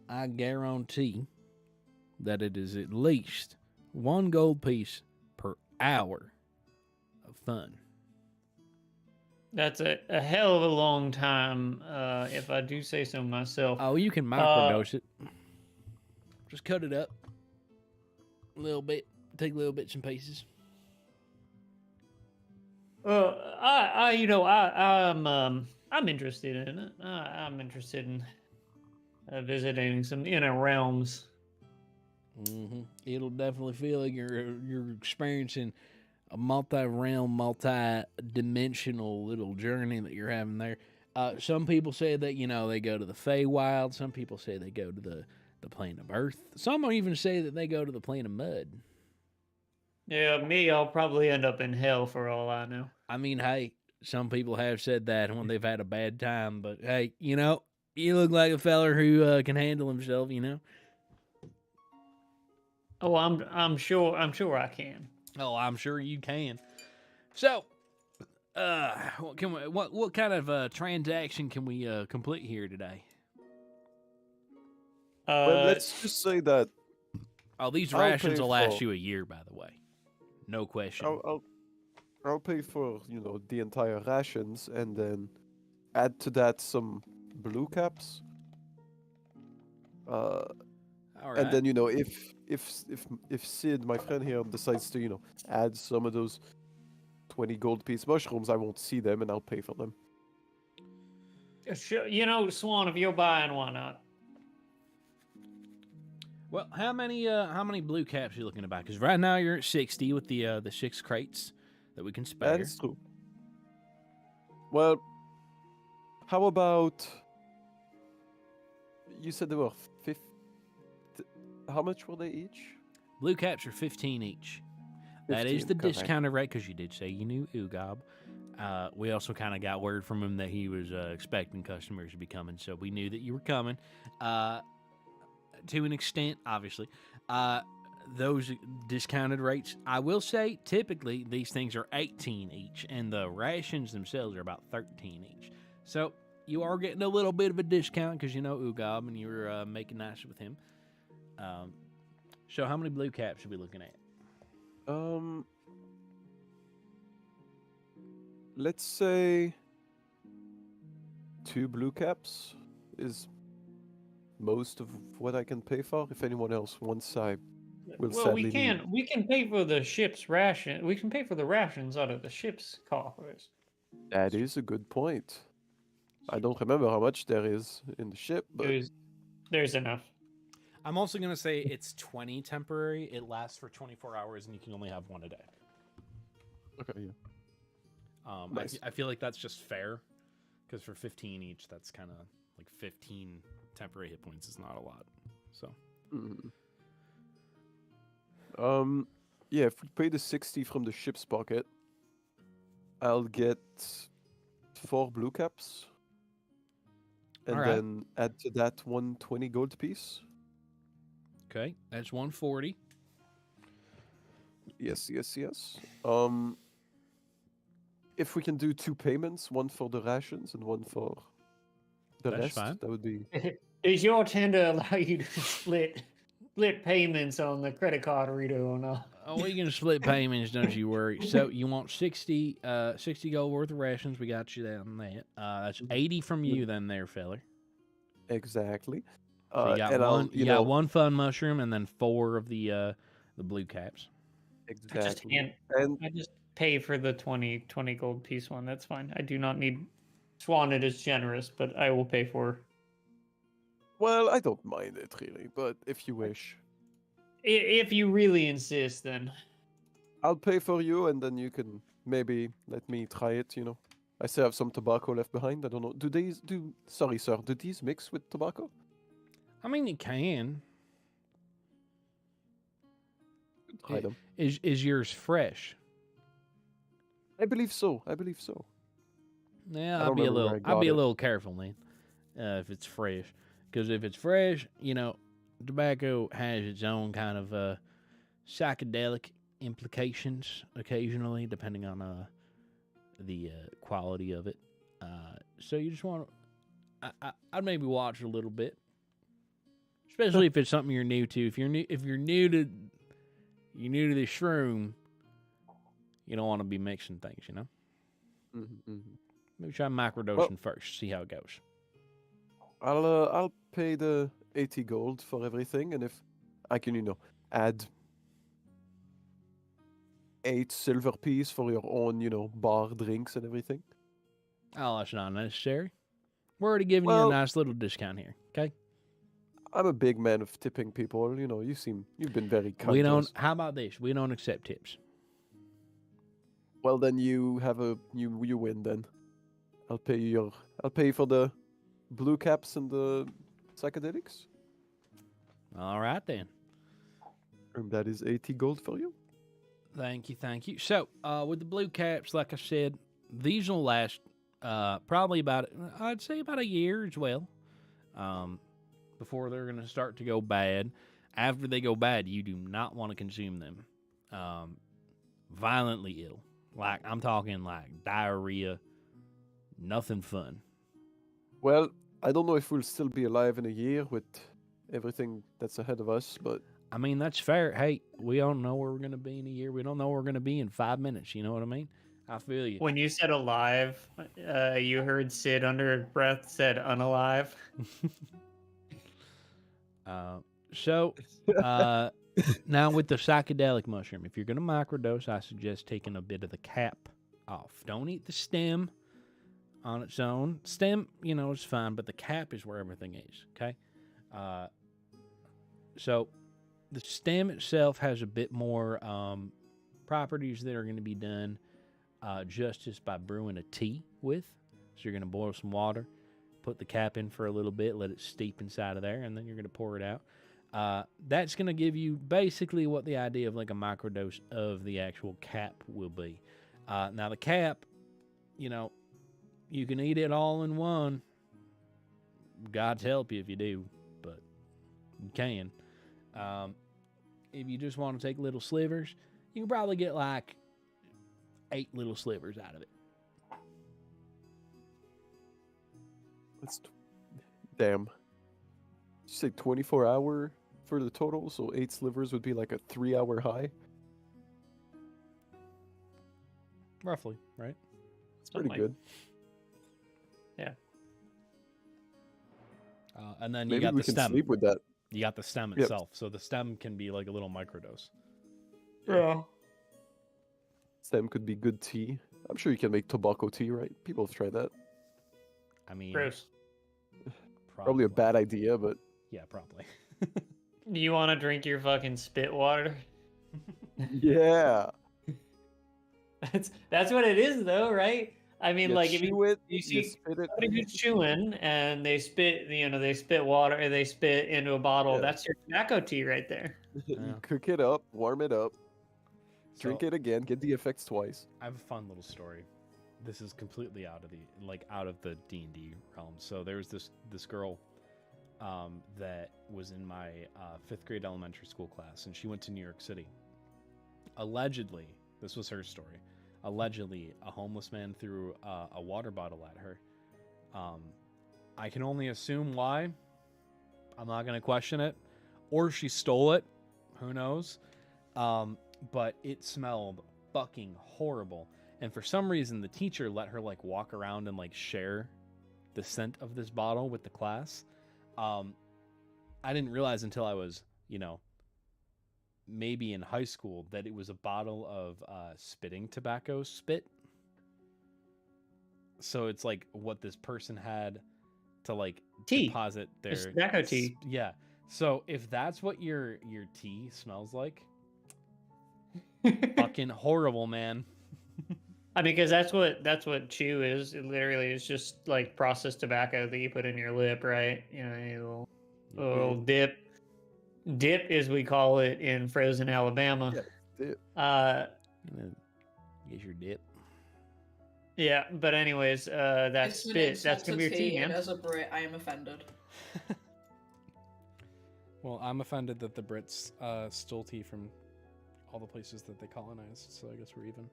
I guarantee that it is at least 1 gold piece per hour of fun. That's a hell of a long time, if I do say so myself. Oh, you can microdose it. Just cut it up a little bit. Take little bits and pieces. I'm interested in it. I'm interested in visiting some inner realms. Mm-hmm. It'll definitely feel like you're experiencing a multi-realm, multi-dimensional little journey that you're having there. Some people say that, they go to the Feywild. Some people say they go to the plane of Earth. Some even say that they go to the plane of Mud. Yeah, me, I'll probably end up in hell for all I know. I mean, hey, some people have said that when they've had a bad time, but hey, you look like a feller who can handle himself, Oh, I'm sure I can. Oh, I'm sure you can. So, what kind of transaction can we complete here today? Well, let's just say that Oh, these I'll rations pay will last for- you a year, by the way. No question. I'll pay for the entire rations and then add to that some blue caps. All right. And then if Sid, my friend here, decides to add some of those 20 gold piece mushrooms, I won't see them and I'll pay for them. Sure, Swan, if you're buying, why not? Well, how many blue caps are you looking to buy? Because right now you're at 60 with the 6 crates that we can spare. That is true. Well, how about you said they were 50? How much were they each? Blue caps are 15 each. That is 15, the correct. discounted rate because you did say you knew Ugab. We also kind of got word from him that he was expecting customers to be coming, so we knew that you were coming. To an extent, obviously. Those discounted rates, I will say, typically these things are 18 each, and the rations themselves are about 13 each. So you are getting a little bit of a discount because you know Ugab and you were making nice with him. So how many blue caps are we looking at? Let's say 2 blue caps is most of what I can pay for. If anyone else wants, I will Well, sadly we can pay for the ship's ration. We can pay for the rations out of the ship's coffers. That is a good point. I don't remember how much there is in the ship, but There's enough. I'm also going to say it's 20 temporary. It lasts for 24 hours, and you can only have one a day. okay, yeah. Nice. I feel like that's just fair, because for 15 each, that's kind of like 15 temporary hit points is not a lot. So, yeah, if we pay the 60 from the ship's pocket, I'll get 4 blue caps, and All right. then add to that 120 gold piece. okay, that's 140. Yes. If we can do 2 payments, one for the rations and one for the That's rest, fine. that would be. Is your tender allow you to split payments on the credit card reader or not? Oh, we can split payments, don't you worry. So you want 60 gold worth of rations. We got you on that. That's 80 from you then there, feller. Exactly. So you got and one. I'll, You got one fun mushroom and then 4 of the blue caps. Exactly. I just pay for the 20 gold piece one. That's fine. I do not need Swan. It is generous, but I will pay for. Well, I don't mind it really, but if you wish, If you really insist, then I'll pay for you, and then you can maybe let me try it. I still have some tobacco left behind. I don't know. Sorry, sir. Do these mix with tobacco? I mean, you can. Try them. Is yours fresh? I believe so. Yeah, I I'd don't be a remember where little. I I'd got be a it. little careful, man. If it's fresh, because if it's fresh, tobacco has its own kind of psychedelic implications occasionally, depending on the quality of it. So you just want to. I'd maybe watch a little bit, especially if it's something you're new to. If you're new to the shroom, you don't want to be mixing things, Maybe try microdosing first, see how it goes. I'll pay the 80 gold for everything, and if I can, add 8 silver piece for your own, bar drinks and everything. Oh, that's not necessary. We're already giving you Well- a nice little discount here, okay? I'm a big man of tipping people. You've been very kind. We to don't. us. How about this? We don't accept tips. Well, then you win. Then I'll pay for the blue caps and the psychedelics. All right then. And that is 80 gold for you. Thank you. So, with the blue caps, like I said, these will last probably I'd say about a year as well. Before they're going to start to go bad. After they go bad, you do not want to consume them. Violently ill. Like, I'm talking like diarrhea. Nothing fun. Well, I don't know if we'll still be alive in a year with everything that's ahead of us, but I mean, that's fair. Hey, we don't know where we're going to be in a year. We don't know where we're going to be in 5 minutes. You know what I mean? I feel you. when you said alive, you heard Sid under his breath said unalive. So, Now with the psychedelic mushroom, if you're going to microdose, I suggest taking a bit of the cap off. Don't eat the stem on its own. Stem, it's fine, but the cap is where everything is, okay? So the stem itself has a bit more properties that are going to be done just by brewing a tea with. So you're going to boil some water, put the cap in for a little bit, let it steep inside of there, and then you're going to pour it out. That's going to give you basically what the idea of like a microdose of the actual cap will be. Now the cap, you can eat it all in one. God's help you if you do, but you can. If you just want to take little slivers, you can probably get like 8 little slivers out of it. That's damn. Did you say 24-hour for the total? So 8 slivers would be like a 3-hour high. Roughly, right? It's pretty good. Yeah. And then Maybe you got we the can stem. sleep with that. You got the stem Yep. itself. So the stem can be like a little microdose. Yeah. Stem could be good tea. I'm sure you can make tobacco tea, right? People have tried that. I mean, Gross. Probably a bad idea, but Yeah, probably. Do you want to drink your fucking spit water? yeah. That's what it is, though, right? I mean, You like if chew it, you you see spit it. somebody who's chewing and they spit, they spit water, or they spit into a bottle. Yeah. That's your tobacco tea right there. Yeah. Cook it up, warm it up, drink So, it again, get the effects twice. I have a fun little story. This is completely out of the D&D realm. So there was this girl that was in my 5th grade elementary school class, and she went to New York City. Allegedly, this was her story. Allegedly, a homeless man threw a water bottle at her. I can only assume why. I'm not going to question it. Or she stole it. Who knows? But it smelled fucking horrible. And for some reason, the teacher let her like walk around and like share the scent of this bottle with the class. I didn't realize until I was, maybe in high school that it was a bottle of spitting tobacco spit. So it's like what this person had to like Tea. deposit their It's tobacco tea. Yeah. So if that's what your tea smells like, fucking horrible, man. I mean, because that's what chew is. It literally is just like processed tobacco that you put in your lip, right? A little dip. Dip, as we call it in Frozen, Alabama. Yeah, dip. Get your dip. Yeah, but anyways, that It's an spit, that's insult gonna to be your tea, and man. as a Brit, I am offended. Well, I'm offended that the Brits stole tea from all the places that they colonized, so I guess we're even.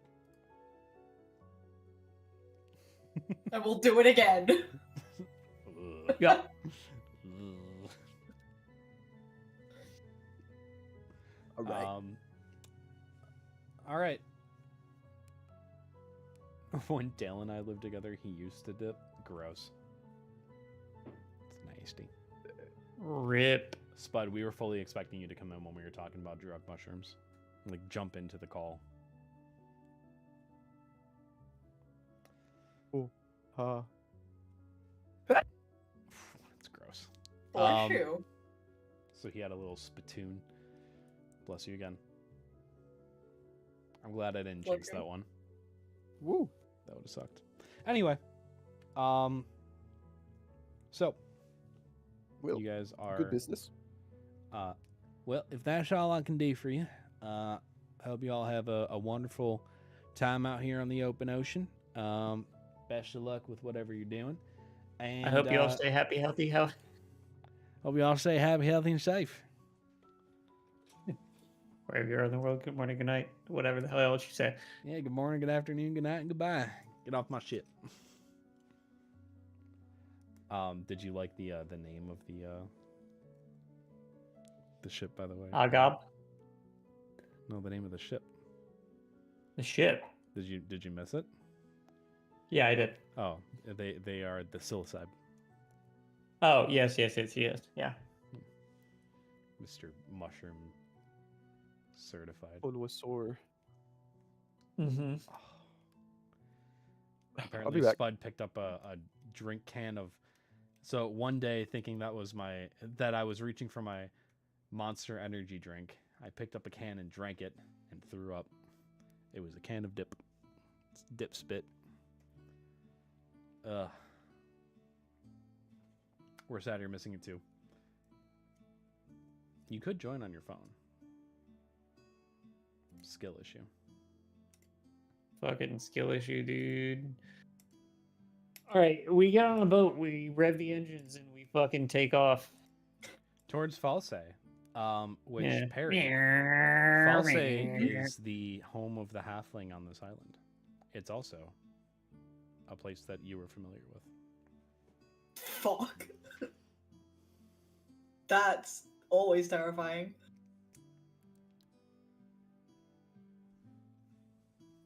I will do it again. Yeah. All right. All right. When Dale and I lived together, he used to dip. Gross. It's nasty. Rip. Spud, we were fully expecting you to come in when we were talking about drug mushrooms. Like, jump into the call. It's gross. Bless you. So he had a little spittoon. Bless you again. I'm glad I didn't Bless jinx you. that one. Woo. That would have sucked. Anyway, so Well, you guys are good business. well, if that's all I can do for you, I hope you all have a wonderful time out here on the open ocean. Best of luck with whatever you're doing. And I hope you all stay happy, healthy, hope you all stay happy, healthy, and safe. wherever you are in the world. Good morning, good night, whatever the hell else you say. Yeah, good morning, good afternoon, good night, and goodbye. Get off my shit. Did you like the name of the ship, by the way? Agab, No, the name of the ship. the ship. Did you miss it? Yeah, I did. Oh, they are the psilocybe. Oh, yes. Yeah. Mr. Mushroom Certified. One was sore. Mm-hmm. Oh. I'll Apparently, be back. Spud picked up a drink can of. So one day, thinking that I was reaching for my Monster Energy drink, I picked up a can and drank it and threw up. It was a can of dip. It's dip spit. Ugh. We're sad you're missing it too. You could join on your phone. Skill issue. Fucking skill issue, dude. All right, we get on a boat, we rev the engines, and we fucking take off. Towards False, which Yeah. Perry. False is the home of the halfling on this island. It's also a place that you were familiar with. Fuck. That's always terrifying.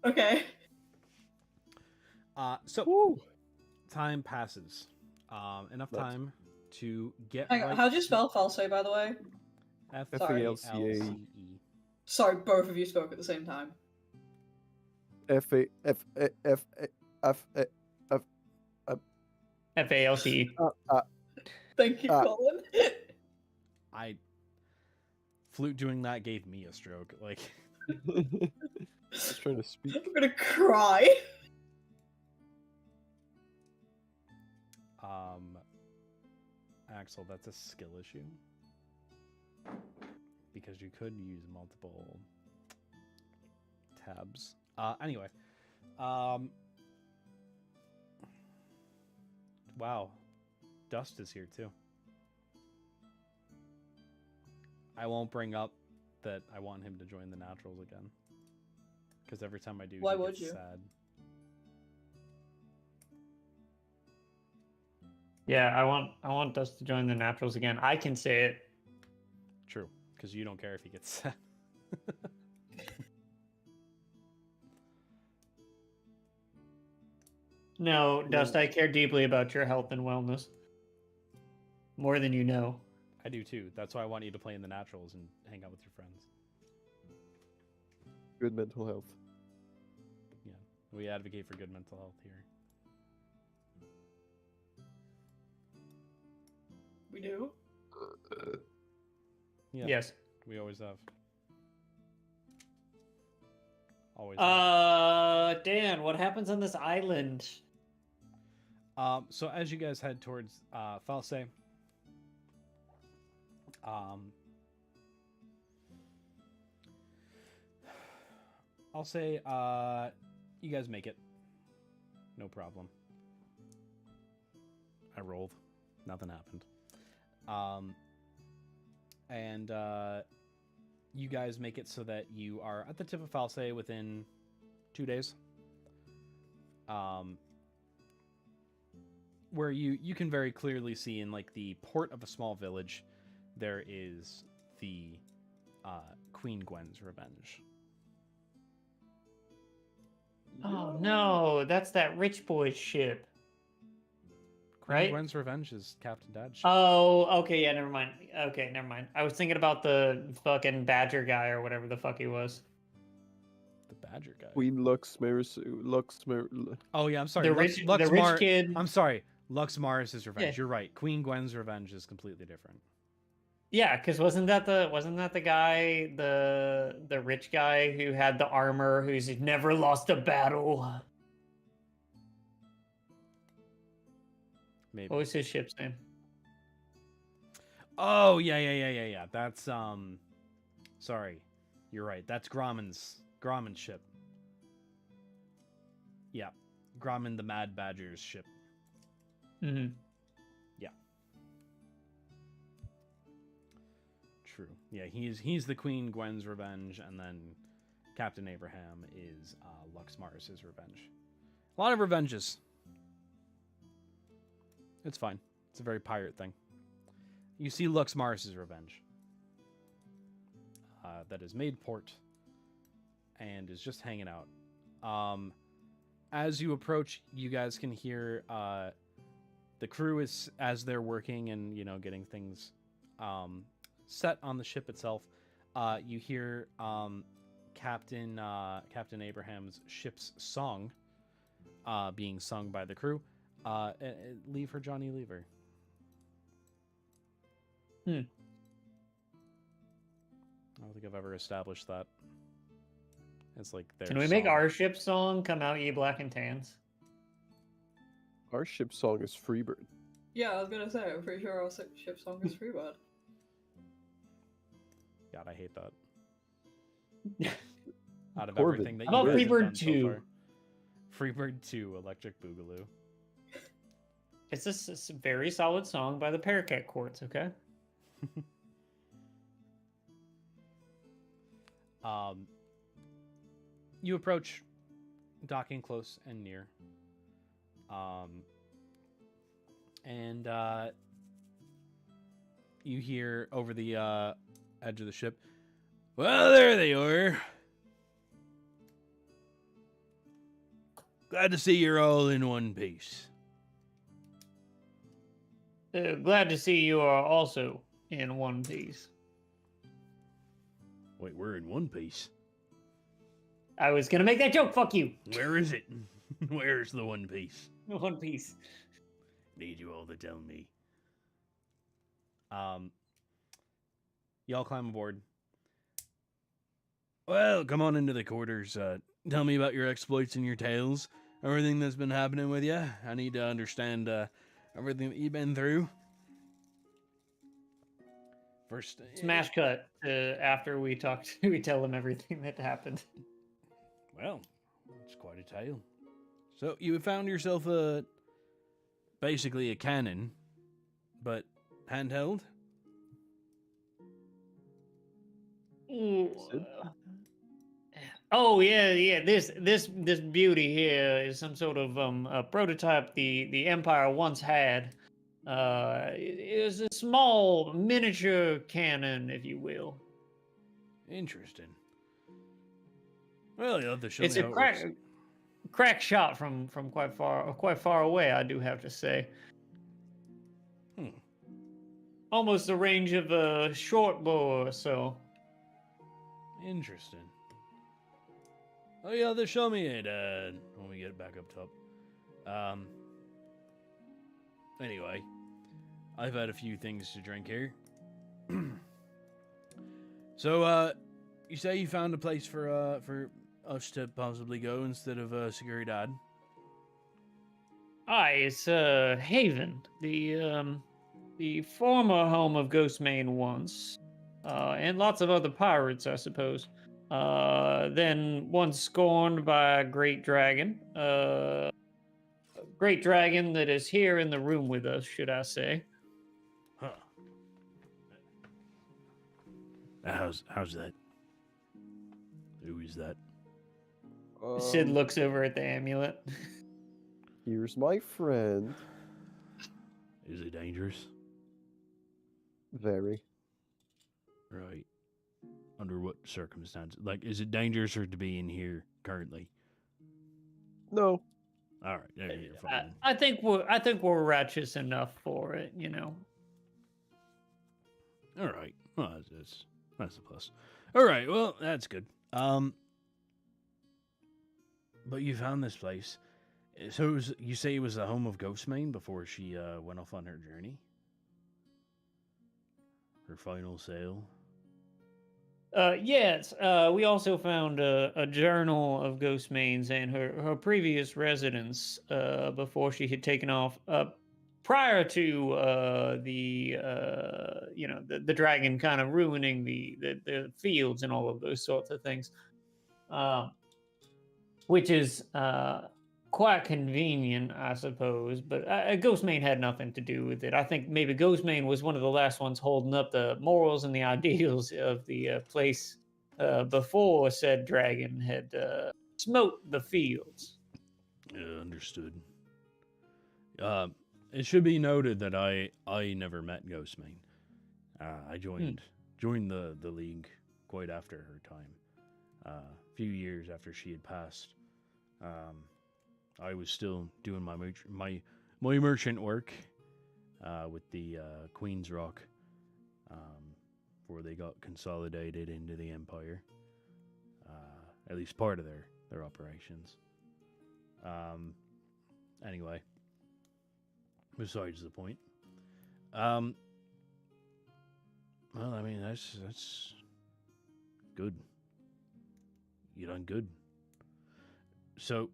Okay. So Woo! time passes. Enough Nice. time to get. Hang on, right how'd you to spell falso, by the way? F-A-L-C-A. Sorry, both of you spoke at the same time. FALCE. Thank you, Ah. Colin. Flute doing that gave me a stroke. Like, Just trying to speak. I'm gonna cry. Axel, that's a skill issue because you could use multiple tabs. Anyway, wow, Dust is here too. I won't bring up that I want him to join the Naturals again, because every time I do, Why he would gets you? sad. Yeah, I want us to join the Naturals again. I can say it. True, because you don't care if he gets sad. No, Dust, I care deeply about your health and wellness. More than you know. I do too. That's why I want you to play in the Naturals and hang out with your friends. Good mental health. Yeah, we advocate for good mental health here. We do? Yeah, Yes. we always have. Always. Have. Dan, what happens on this island? So as you guys head towards False, I'll say you guys make it. No problem. I rolled. Nothing happened. And you guys make it so that you are at the tip of False within 2 days. Where you can very clearly see in like the port of a small village, there is the Queen Gwen's Revenge. Oh no, that's that rich boy ship. Queen Right? Gwen's Revenge is Captain Dad's ship. Oh, okay, yeah, never mind. Okay, never mind. I was thinking about the fucking badger guy or whatever the fuck he was. The Badger guy. Queen Luxmar. Oh yeah, I'm sorry. The Lux, rich, Lux the rich Mar- kid. I'm sorry. Lux Maris's Revenge. Yeah. You're right. Queen Gwen's Revenge is completely different. Yeah, because wasn't that the guy, the rich guy who had the armor, who's never lost a battle? Maybe. What was his ship's name? Oh yeah. That's sorry. You're right. That's Grommen's ship. Yeah. Grommen the Mad Badger's ship. Mm-hmm. True. Yeah, he's the Queen Gwen's Revenge, and then Captain Abraham is Lux Maris's Revenge. A lot of revenges. It's fine. It's a very pirate thing. You see Lux Maris's Revenge. That is made port and is just hanging out. As you approach, you guys can hear the crew is as they're working and getting things set on the ship itself. you hear Captain Abraham's ship's song being sung by the crew. Leave her, Johnny, leave her. I don't think I've ever established that. It's like their Can we make song. our ship song come out ye black and tans? Our ship song is Freebird. Yeah, I was gonna say, I'm pretty sure our ship song is Freebird. God, I hate that. Out of Corbin. everything that How you about guys have Freebird done so 2? far. Freebird 2, Electric Boogaloo. It's a very solid song by the Parakeet Quartz, okay? You approach, docking close and near. And you hear over the edge of the ship, "Well, there they are. Glad to see you're all in one piece." Glad to see you are also in one piece. Wait, we're in one piece? I was gonna make that joke, fuck you! Where is it? Where's the one piece? One piece. Need you all to tell me. Y'all climb aboard. Well, come on into the quarters. Tell me about your exploits and your tales. Everything that's been happening with you. I need to understand everything that you've been through. First, Smash cut after we tell them everything that happened. Well, it's quite a tale. So you found yourself basically a cannon, but handheld. Ooh. Oh yeah. This beauty here is some sort of a prototype the Empire once had. It was a small miniature cannon, if you will. Interesting. Well, you'll have to show It's me a how it works. crack shot from quite far away, I do have to say. Almost the range of a short bow or so. Interesting. Oh, yeah, they'll show me it when we get back up top. Anyway, I've had a few things to drink here. So, you say you found a place for us to possibly go instead of Seguridad? Aye, it's Haven, the former home of Ghostmane once, and lots of other pirates, I suppose. Then once scorned by a great dragon. Great dragon that is here in the room with us, should I say. Huh. How's that? Who is that? Sid looks over at the amulet. Here's my friend. Is it dangerous? Very. Right. Under what circumstances? Like, is it dangerous or to be in here currently? No. All right, there you're fine. I think we're righteous enough for it, you know. All right. Well, that's a plus. All right. Well, that's good. But you found this place. So you say it was the home of Ghostmane before she went off on her journey? Her final sail? Yes. We also found a journal of Ghostmane's and her previous residence before she had taken off. Prior to the dragon kind of ruining the fields and all of those sorts of things, which is quite convenient, I suppose. But Ghostmane had nothing to do with it. I think maybe Ghostmane was one of the last ones holding up the morals and the ideals of the place before said dragon had smote the fields. Yeah, understood. It should be noted that I never met Ghostmane. I joined the league quite after her time. A few years after she had passed. I was still doing my merchant work with the Queen's Rock before they got consolidated into the Empire. At least part of their operations. Anyway, besides the point. Well, I mean, that's good. You done good. So,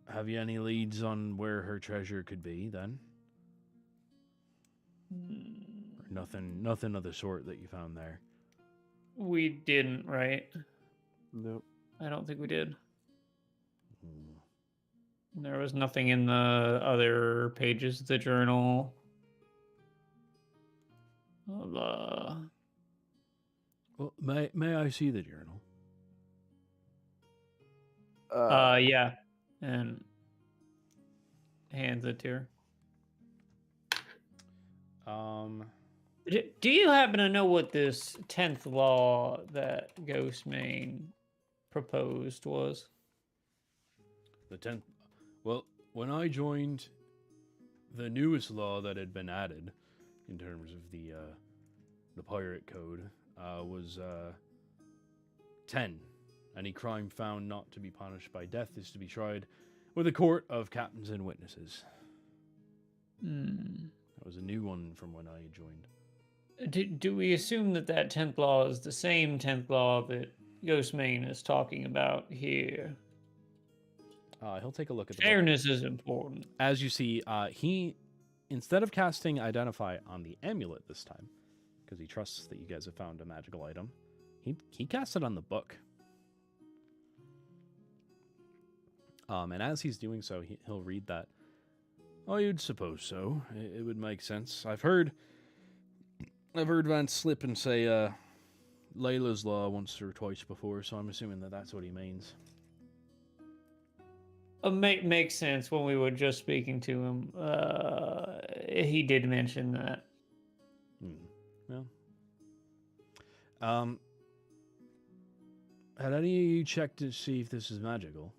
have you any leads on where her treasure could be, then? Or nothing of the sort that you found there? We didn't, right? Nope. I don't think we did. Hmm. There was nothing in the other pages of the journal. Well, may I see the journal? Yeah. And hands it to her. Do you happen to know what this 10th law that Ghostmane proposed was? The 10th. Well, when I joined, the newest law that had been added in terms of the pirate code was 10. Any crime found not to be punished by death is to be tried with a court of captains and witnesses. That was a new one from when I joined. Do we assume that 10th law is the same 10th law that Ghostmane is talking about here? He'll take a look at the book. Fairness is important. As you see, he, instead of casting Identify on the amulet this time, because he trusts that you guys have found a magical item, he cast it on the book. And as he's doing so, he'll read that. Oh, you'd suppose so. It would make sense. I've heard Vance slip and say Layla's Law once or twice before, so I'm assuming that that's what he means. Makes sense. When we were just speaking to him, he did mention that. Well, had any of you checked to see if this is magical?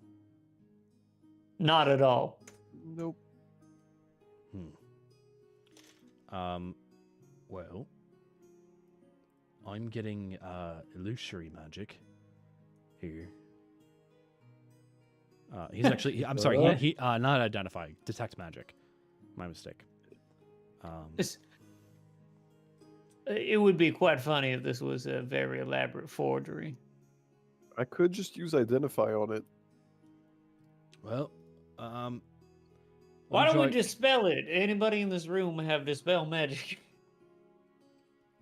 Not at all. Nope. Well, I'm getting illusory magic here. He's actually, I'm sorry, he not Identify, detect magic. My mistake. It would be quite funny if this was a very elaborate forgery. I could just use Identify on it. Well, why don't we dispel it? Anybody in this room have dispel magic?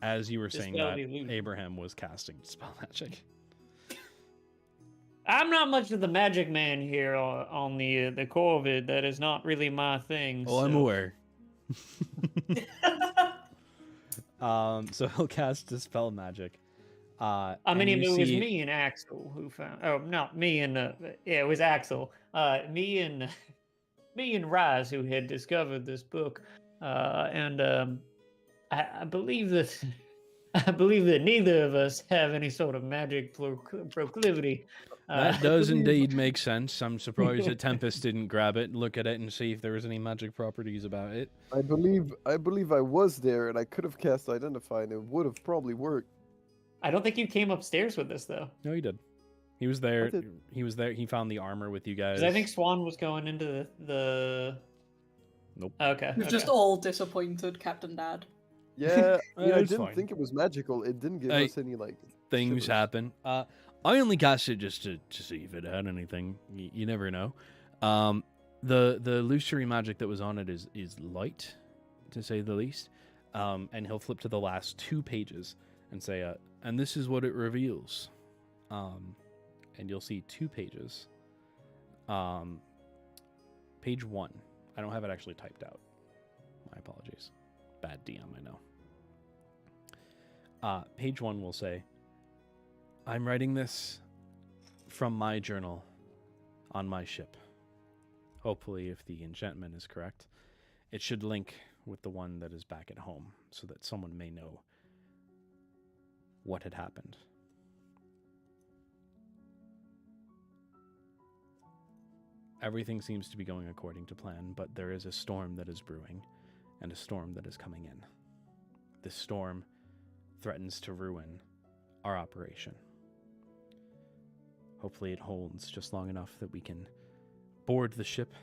As you were saying Dispel that, the illusion. Abraham was casting dispel magic. I'm not much of the magic man here on the Corvid. That is not really my thing. Oh, I'm aware. So he'll cast dispel magic. I mean, it was me and Axel who found. Oh, not me and it was Axel. Me and Rise who had discovered this book, and I believe that neither of us have any sort of magic proclivity. That does indeed make sense. I'm surprised that Tempest didn't grab it, look at it, and see if there was any magic properties about it. I believe I was there, and I could have cast Identify, and it would have probably worked. I don't think you came upstairs with us though. No, he did. He was there. I did. He was there. He found the armor with you guys. Because I think Swan was going into the. Nope. Okay. We're just all disappointed, Captain Dad. Yeah, I It's didn't fine. think it was magical. It didn't give Hey, us any Things shivers. happen. I only cast it just to see if it had anything. You never know. The illusory magic that was on it is light, to say the least. And he'll flip to the last 2 pages and say, and this is what it reveals. And you'll see 2 pages. Page 1. I don't have it actually typed out. My apologies. Bad DM, I know. Page 1 will say, I'm writing this from my journal on my ship. Hopefully, if the enchantment is correct, it should link with the one that is back at home so that someone may know what had happened. Everything seems to be going according to plan, but there is a storm that is brewing and a storm that is coming in. This storm threatens to ruin our operation. Hopefully it holds just long enough that we can board the ship,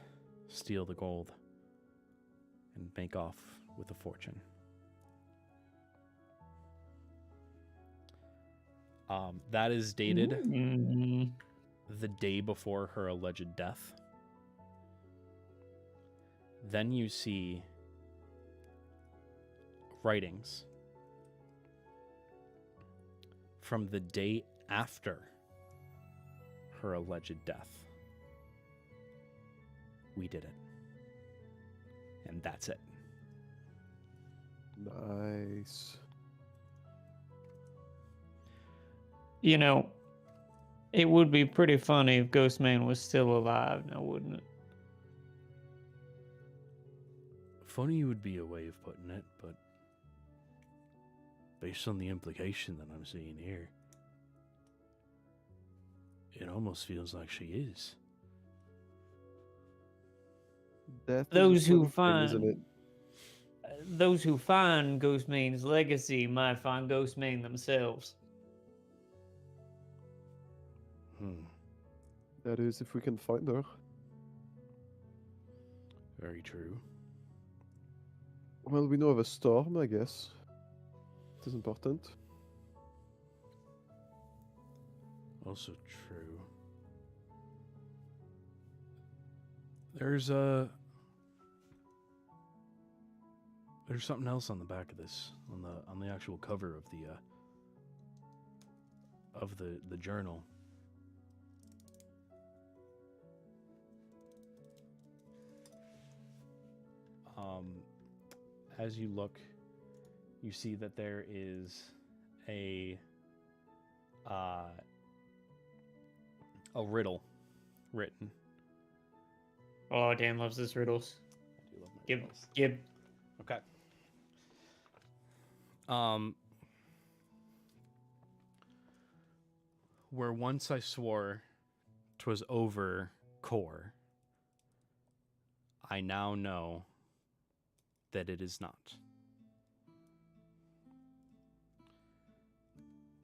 steal the gold, and make off with a fortune. That is dated the day before her alleged death. Then you see writings from the day after her alleged death. We did it. And that's it. Nice. You know, it would be pretty funny if Ghostman was still alive now, wouldn't it? Funny would be a way of putting it, but based on the implication that I'm seeing here, it almost feels like she is. That is Those a who funny thing, isn't it? Those who find Ghostman's legacy might find Ghostman themselves. That is, if we can find her. Very true. Well, we know of a storm, I guess. It is important. Also true. There's something else on the back of this, on the actual cover of the journal. As you look, you see that there is a riddle written. Oh, Dan loves his riddles. I do love my riddles. Gib. Okay. Where once I swore 'twas over core, I now know that it is not.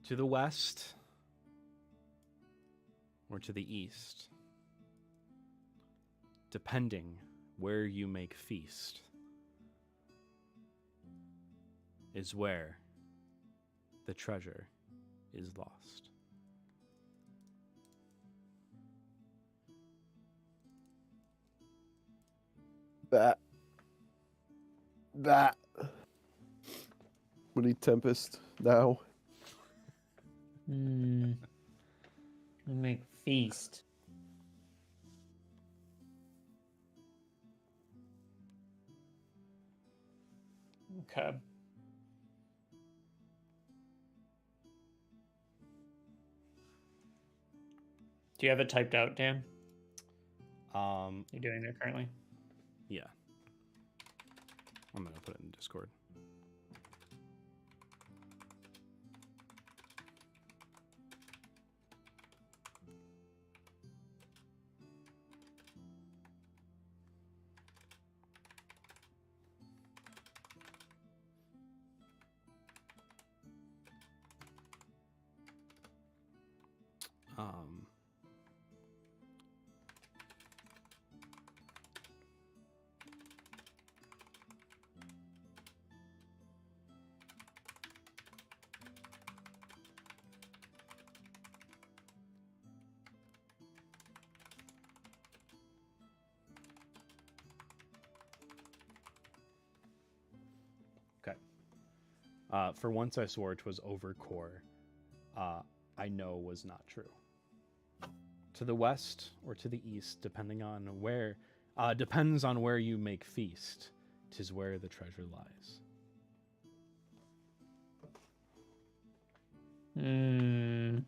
To the west or to the east, depending where you make feast, is where the treasure is lost. That. We need Tempest now. Make feast. Okay. Do you have it typed out, Dan? You're doing that currently? Yeah. I'm gonna put it in Discord. For once I swore 'twas over core, I know was not true. To the west or to the east, depending on where, depends on where you make feast, 'tis where the treasure lies. I'm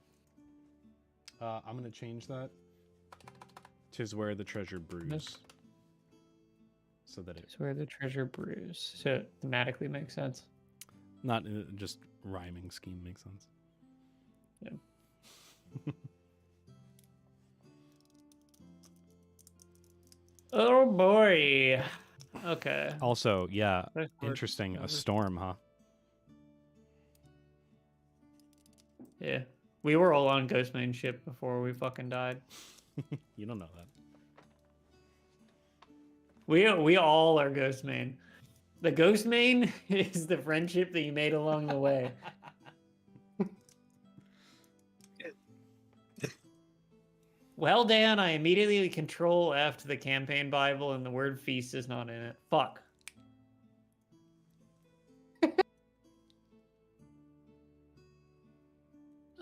gonna change that. 'Tis where the treasure brews. So that It's where the treasure brews. So it thematically makes sense. Not just rhyming scheme makes sense. Yeah. Oh boy. Okay. Also, yeah, That's hard. interesting. A storm, huh? Yeah. We were all on Ghostmane ship before we fucking died. You don't know that. We all are Ghostmane. The Ghostmane is the friendship that you made along the way. Well, Dan, I immediately control F to the campaign Bible and the word feast is not in it. Fuck.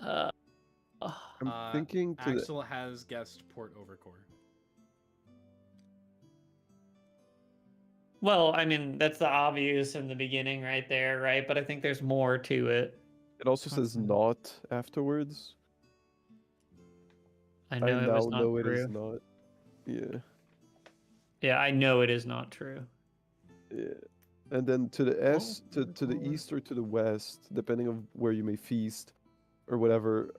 uh, I'm thinking to the Axel has guessed Port Overcore. well, I mean, that's the obvious in the beginning right there, right? But I think there's more to it. It also says not afterwards. I I know it was now not know it is true. not. Yeah. Yeah, I know it is not true. Yeah. And then to the to the east or to the west, depending on where you may feast or whatever,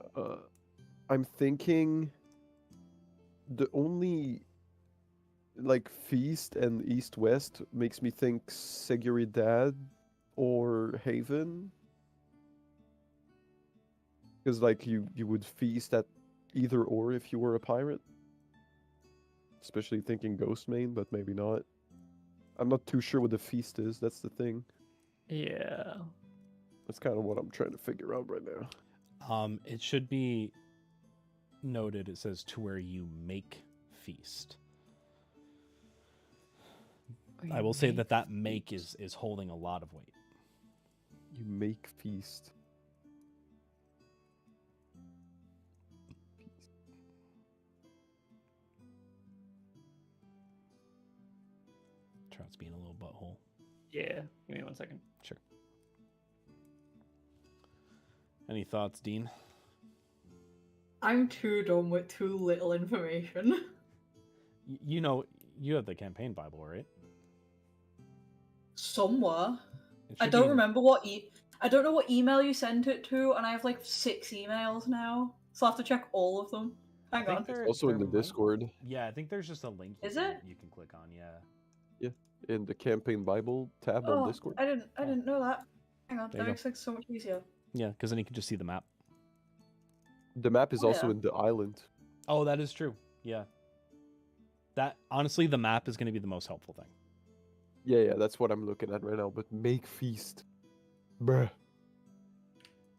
I'm thinking the only like feast and east west makes me think Seguridad or Haven. Because like you would feast at either or if you were a pirate. Especially thinking Ghostmane, but maybe not. I'm not too sure what the feast is, that's the thing. Yeah. That's kind of what I'm trying to figure out right now. It should be noted. It says to where you make feast. I will say that make is holding a lot of weight. You make feast. Trout's being a little butthole. Yeah. Give me 1 second. Sure. Any thoughts, Dean? I'm too dumb with too little information. You know, you have the campaign Bible, right? Somewhere. It I should don't be in- remember I don't know what email you sent it to, and I have like 6 emails now, so I have to check all of them. I Hang think on. there- Also in there the might- Discord. Yeah, I think there's just a link Is it? you can click on. Yeah. In the campaign Bible tab on Oh, Discord. I didn't know that. Hang on, There you that go. makes things so much easier. Yeah, because then you can just see the map. The map is Oh, also yeah. in the island. Oh, that is true. Yeah. That honestly, the map is going to be the most helpful thing. Yeah, that's what I'm looking at right now. But make feast. Bruh.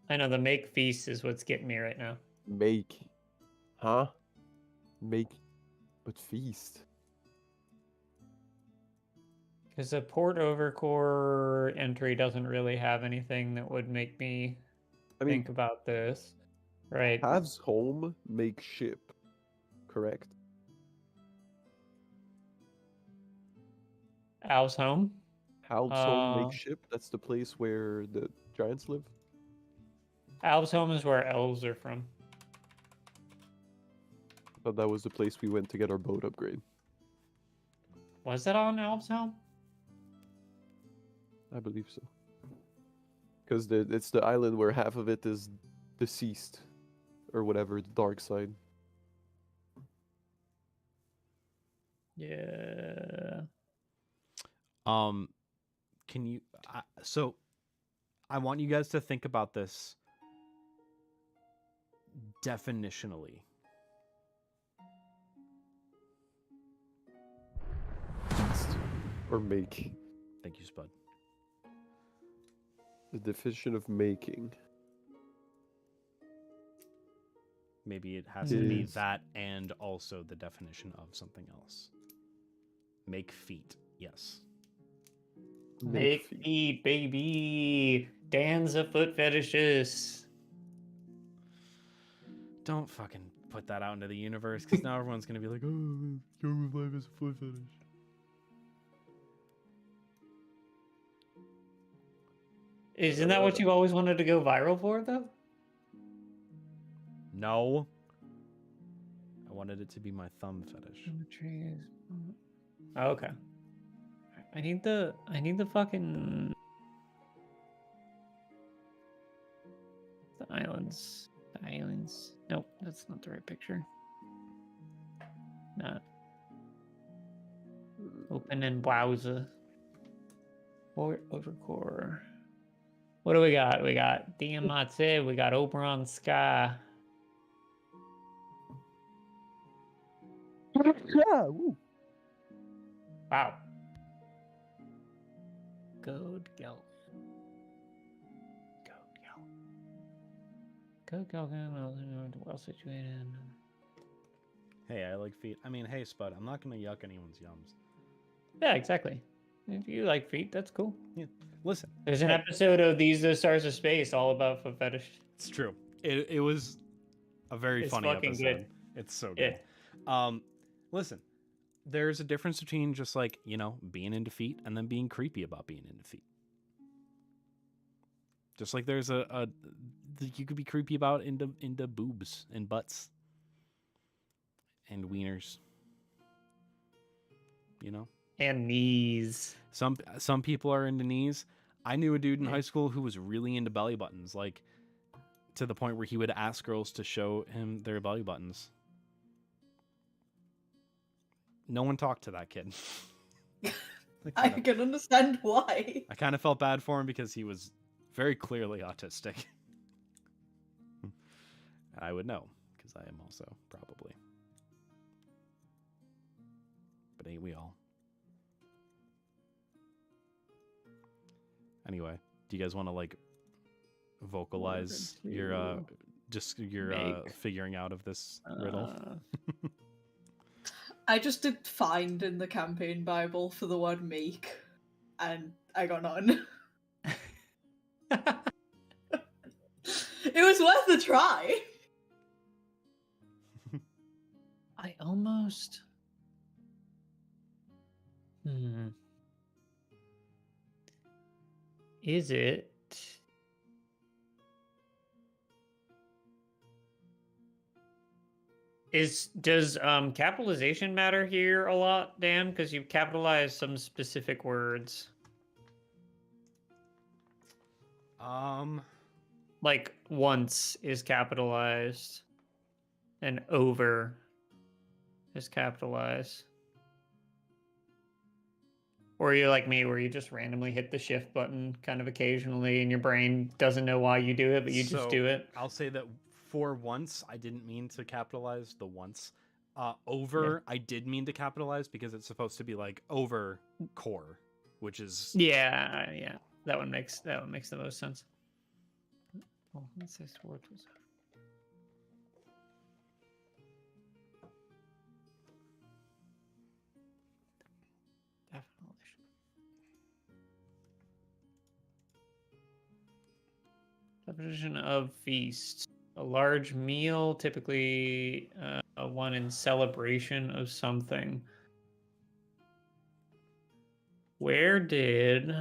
I know the make feast is what's getting me right now. Make. Huh? Make. But feast. Because the port overcore entry doesn't really have anything that would make me I mean, think about this. Right. Hav's home, make ship. Correct? Al's home. Hal's home, Uh, make ship. That's the place where the giants live. Al's home is where elves are from. I thought that was the place we went to get our boat upgrade. Was that on Al's home? I believe so. Because it's the island where half of it is deceased. Or whatever, the dark side. Yeah. Can you? So, I want you guys to think about this definitionally. Feast. Or make. Thank you, Spud. The definition of making. Maybe it has to be Is- that and also the definition of something else. Make feet. Yes. Make feast. feet, baby. Dan's a foot fetishist. Don't fucking put that out into the universe because now everyone's going to be like, oh, Yoga's life is a foot fetish. Isn't that what you always wanted to go viral for, though? No. I wanted it to be my thumb fetish. Oh, okay. I need the fucking the islands. The islands. Nope, that's not the right picture. Not open in browser. Or overcore. What do we got? We got Diamante. We got Oberon Sky. Woo. Wow. Goad Gel. Goad Gel. Well situated. Hey, I like feet. I mean, hey, Spud, I'm not gonna yuck anyone's yums. Yeah, exactly. If you like feet, that's cool. Yeah. Listen, There's an episode of These the Stars of Space all about foot fetish. it's true. It was a very It's funny fucking episode. good. It's so good. Listen, there's a difference between just like, being into feet and then being creepy about being into feet. Just like there's you could be creepy about into boobs and butts and wieners. And knees. Some people are into knees. I knew a dude in high school who was really into belly buttons, like to the point where he would ask girls to show him their belly buttons. No one talked to that kid. I can understand why. I kind of felt bad for him because he was very clearly autistic. I would know, because I am also, probably. But ain't we all? Anyway, do you guys want to vocalize your figuring out of this riddle? I just did find in the campaign Bible for the word make, and I got none. It was worth a try. I almost... Is it... Does capitalization matter here a lot, Dan? Because you've capitalized some specific words. Like once is capitalized, and over is capitalized. Or you're like me, where you just randomly hit the shift button kind of occasionally, and your brain doesn't know why you do it, but you just do it. I'll say that for once, I didn't mean to capitalize the once. Over, yeah. I did mean to capitalize because it's supposed to be like over core, which is yeah. That one makes the most sense. Oh, let's say sport was. Definition of feast. A large meal, typically one in celebration of something. Where did...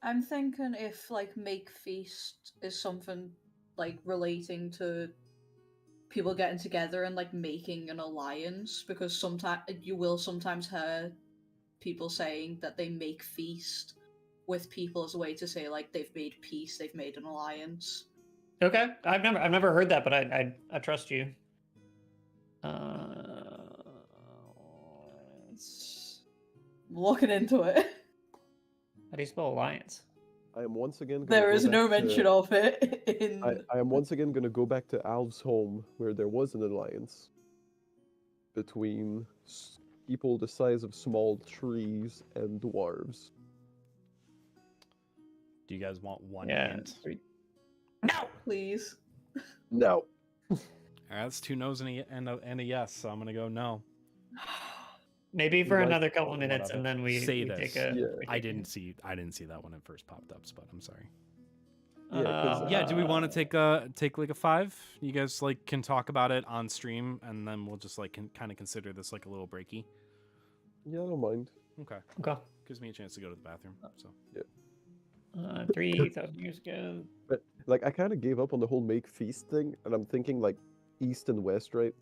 I'm thinking if, make feast is something, relating to people getting together and, making an alliance, because sometimes you will sometimes hear people saying that they make feast with people as a way to say, they've made peace, they've made an alliance. Okay, I've never heard that, but I trust you. Looking into it. How do you spell alliance? I am once again. There is no mention of it in. I am once again going to go back to Alv's home, where there was an alliance between people the size of small trees and dwarves. Do you guys want one hint? No, please. No. All right, that's 2 no's and a yes, so I'm gonna go no. Maybe for another couple minutes, and then we say this. Take a. Yeah. I didn't see that when it first popped up, but I'm sorry. Yeah, do we want to take a 5? You guys can talk about it on stream, and then we'll just kind of consider this a little breaky. Yeah, I don't mind. Okay. Gives me a chance to go to the bathroom. So yeah. 3,000 years ago. But I kind of gave up on the whole make feast thing, and I'm thinking east and west, right?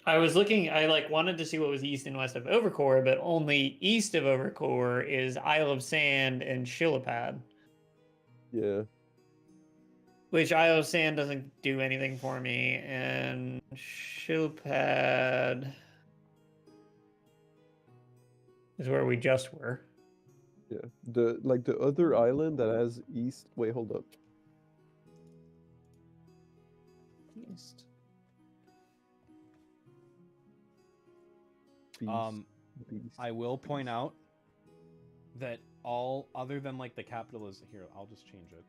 I was looking. I wanted to see what was east and west of Overcore, but only east of Overcore is Isle of Sand and Shilapad. Yeah. Which Isle of Sand doesn't do anything for me, and Shilapad is where we just were. Yeah. The other island that has east. Wait, hold up. East. Beast. Beast. I will point out that all other than like the capital is here. I'll just change it.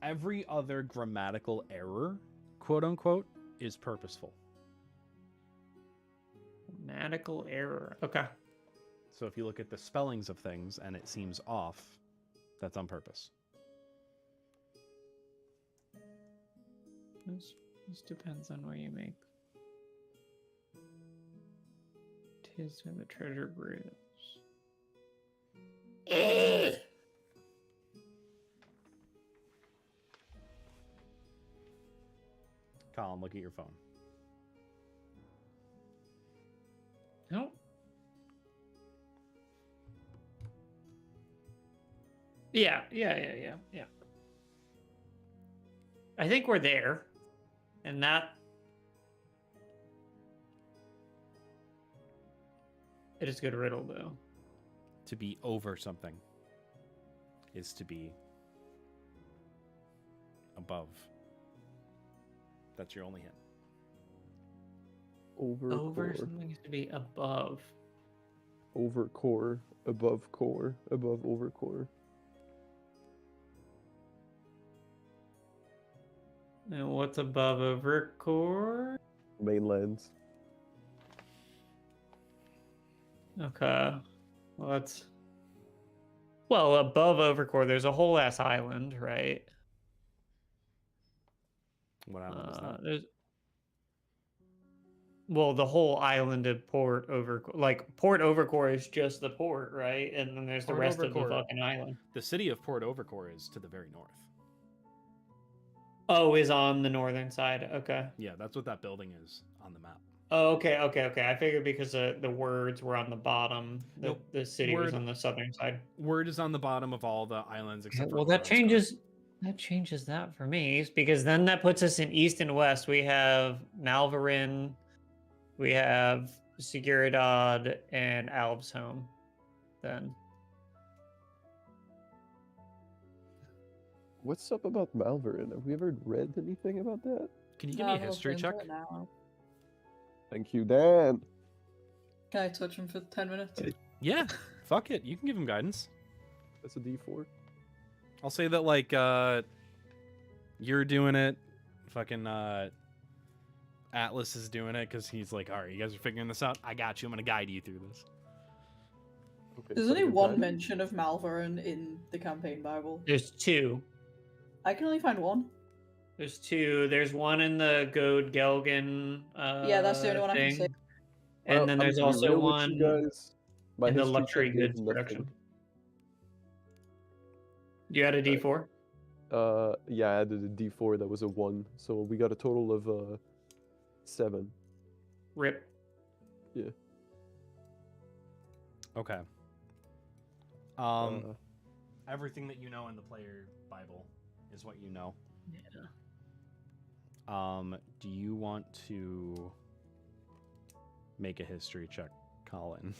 Every other grammatical error, quote unquote, is purposeful. Grammatical error. Okay. So if you look at the spellings of things and it seems off, that's on purpose. This depends on where you make. Tis where the treasure brews. Colin, look at your phone. No. Yeah. I think we're there. And that... It is a good riddle, though. To be over something is to be above. That's your only hint. Over Over core. something is to be above. Over core. Above core. Above over core. And what's above over core? Mainlands. Okay. Well, that's... Well, above Overcore, there's a whole ass island, right? What island is that? There's... Well, the whole island of Port Overcore. Like, Port Overcore is just the port, right? And then there's the Port rest of the Overcore. fucking island. The city of Port Overcore is to the very north. Oh, is on the northern side. Okay. Yeah, that's what that building is on the map. Oh, okay. I figured because the words were on the bottom, Nope. the city was Word- on the southern side. Word is on the bottom of all the islands except for Well, that Orange changes that for me, because then that puts us in east and west. We have Malverin, we have Seguridad, and Alb's home. Then What's up about Malverin? Have we ever read anything about that? Can you give me a I've looked history into check? it now. Thank you, Dan. Can I touch him for 10 minutes? Yeah, fuck it. You can give him guidance. That's a D4. I'll say that like you're doing it, fucking Atlas is doing it because he's like, all right, you guys are figuring this out. I got you. I'm gonna guide you through this. Okay, There's so only good one guidance. mention of Malverin in the campaign Bible. there's two. I can only find one. There's two. There's one in the Goad Gelgan. Yeah, that's the only one I can thing. see. And Well, then I'm there's gonna be also real with one you guys. My in the history luxury check gave goods nothing. production. You had a D4? Yeah, I added a D4 that was a 1, so we got a total of 7. Rip. Okay. Uh, Everything that you know in the player Bible is what you know. Yeah. Do you want to make a history check, Colin?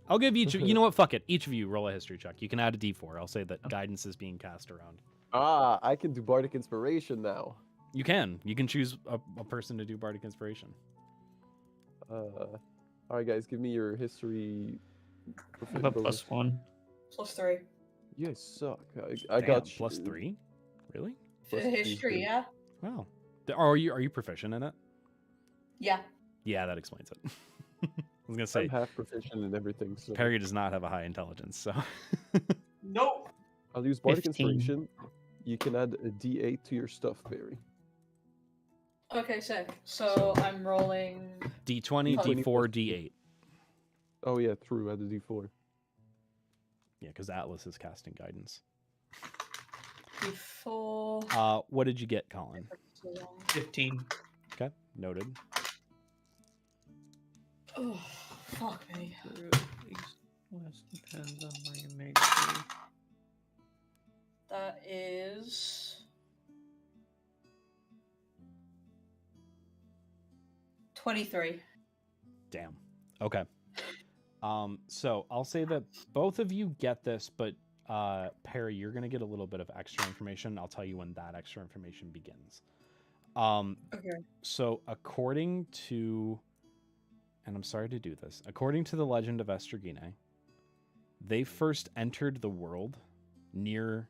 I'll give each of you know what, fuck it. Each of you roll a history check. You can add a D4. I'll say that guidance is being cast around. I can do Bardic Inspiration now. You can. You can choose a person to do Bardic Inspiration. Alright, guys, give me your history. I have a +1. +3. You guys suck. I Damn, got plus 3? Really? For Plus history, two. yeah? Wow. Are you proficient in it? Yeah. Yeah, that explains it. I was gonna say I'm half proficient in everything, so Perry does not have a high intelligence, so Nope. I'll use Bardic 15. Inspiration. You can add a D8 to your stuff, Barry. Okay, sick. So I'm rolling... D20, D20 D4, plus D8. Oh yeah, true. Add a D4. Yeah, because Atlas is casting guidance. D4... What did you get, Colin? 15. Okay, noted. Oh, fuck me. West depends on where you make the... That is... 23. Damn. Okay. So I'll say that both of you get this, but Perry, you're gonna get a little bit of extra information. I'll tell you when that extra information begins. Okay. So according to, and I'm sorry to do this, according to the legend of Estragine, they first entered the world near,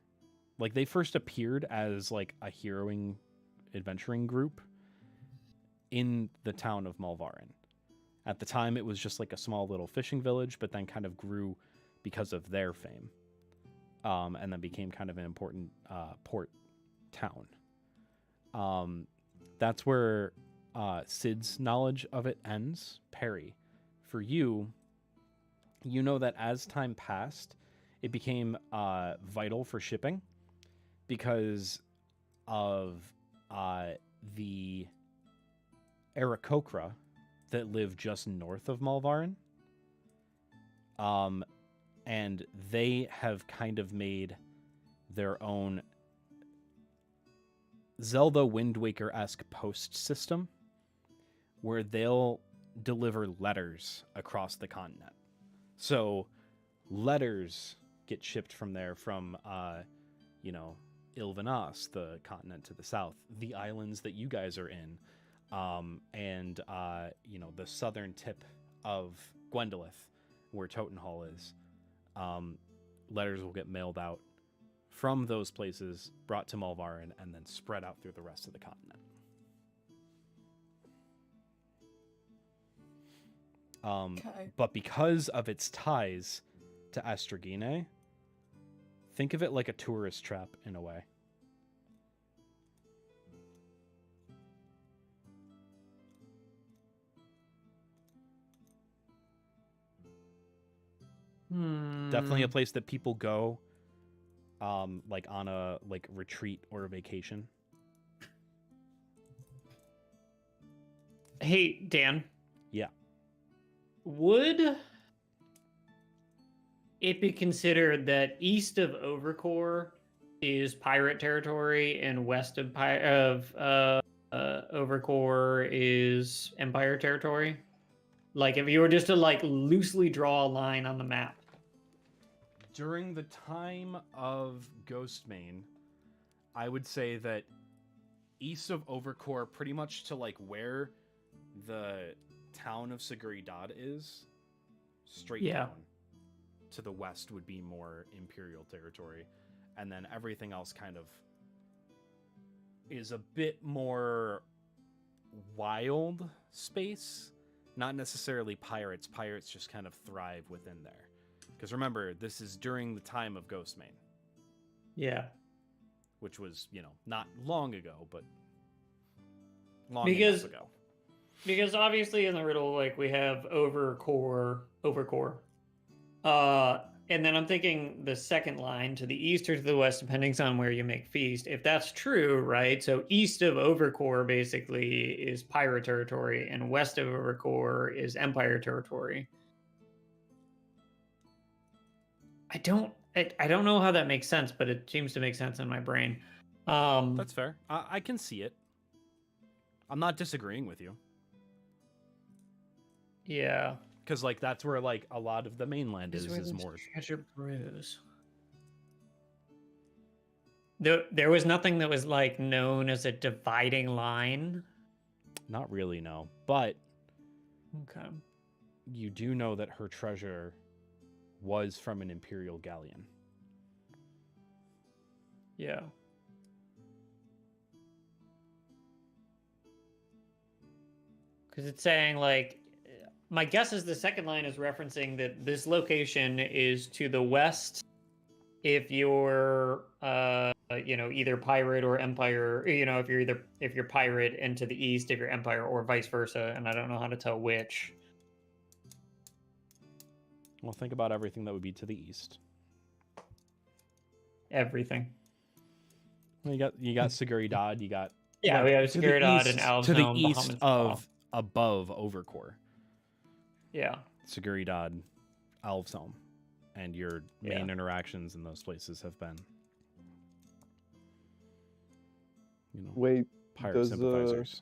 like they first appeared as like a heroing adventuring group in the town of Malvarin. At the time, it was just like a small little fishing village, but then kind of grew because of their fame, and then became kind of an important port town. That's where Sid's knowledge of it ends. Perry, for you, you know that as time passed, it became vital for shipping because of the Aarakocra that live just north of Malvarin. And they have kind of made their own Zelda Wind Waker-esque post system where they'll deliver letters across the continent. So letters get shipped from there from, Ilvanas, the continent to the south, the islands that you guys are in, and the southern tip of Gwendolith, where Totenhall is. Letters will get mailed out from those places, brought to Malvarin, and then spread out through the rest of the continent. Okay. But because of its ties to Estragine, think of it like a tourist trap in a way. Definitely a place that people go, like on a retreat or a vacation. Hey, Dan. Yeah. Would it be considered that east of Overcore is pirate territory and west of Overcore is Empire territory? Like, if you were just to loosely draw a line on the map. During the time of Ghostmane, I would say that east of Overcore, pretty much to where the town of Seguridad is, straight down to the west would be more Imperial territory, and then everything else kind of is a bit more wild space. Not necessarily pirates. Pirates just kind of thrive within there. Because remember, this is during the time of Ghostmane. Yeah. Which was, not long ago, but long enough ago. Because obviously in the riddle, we have Overcore. And then I'm thinking the second line to the east or to the west, depending on where you make feast. If that's true, right? So east of Overcore basically is pirate territory, and west of Overcore is Empire territory. I don't know how that makes sense, but it seems to make sense in my brain. That's fair. I can see it. I'm not disagreeing with you. Yeah. Because that's where a lot of the mainland is more treasure brews. There was nothing that was known as a dividing line. Not really, no. But okay, you do know that her treasure was from an Imperial galleon. Yeah. Because it's saying my guess is the second line is referencing that this location is to the west if you're either pirate or empire, if you're pirate, and to the east if you're empire, or vice versa, and I don't know how to tell which. Well, think about everything that would be to the east. Everything. Well, you got Seguridad, you got we have Seguridad and Alzham to the east of above Overcore. Yeah. Seguridad, Alvsholm, and your main interactions in those places have been, Wait, pirate sympathizers.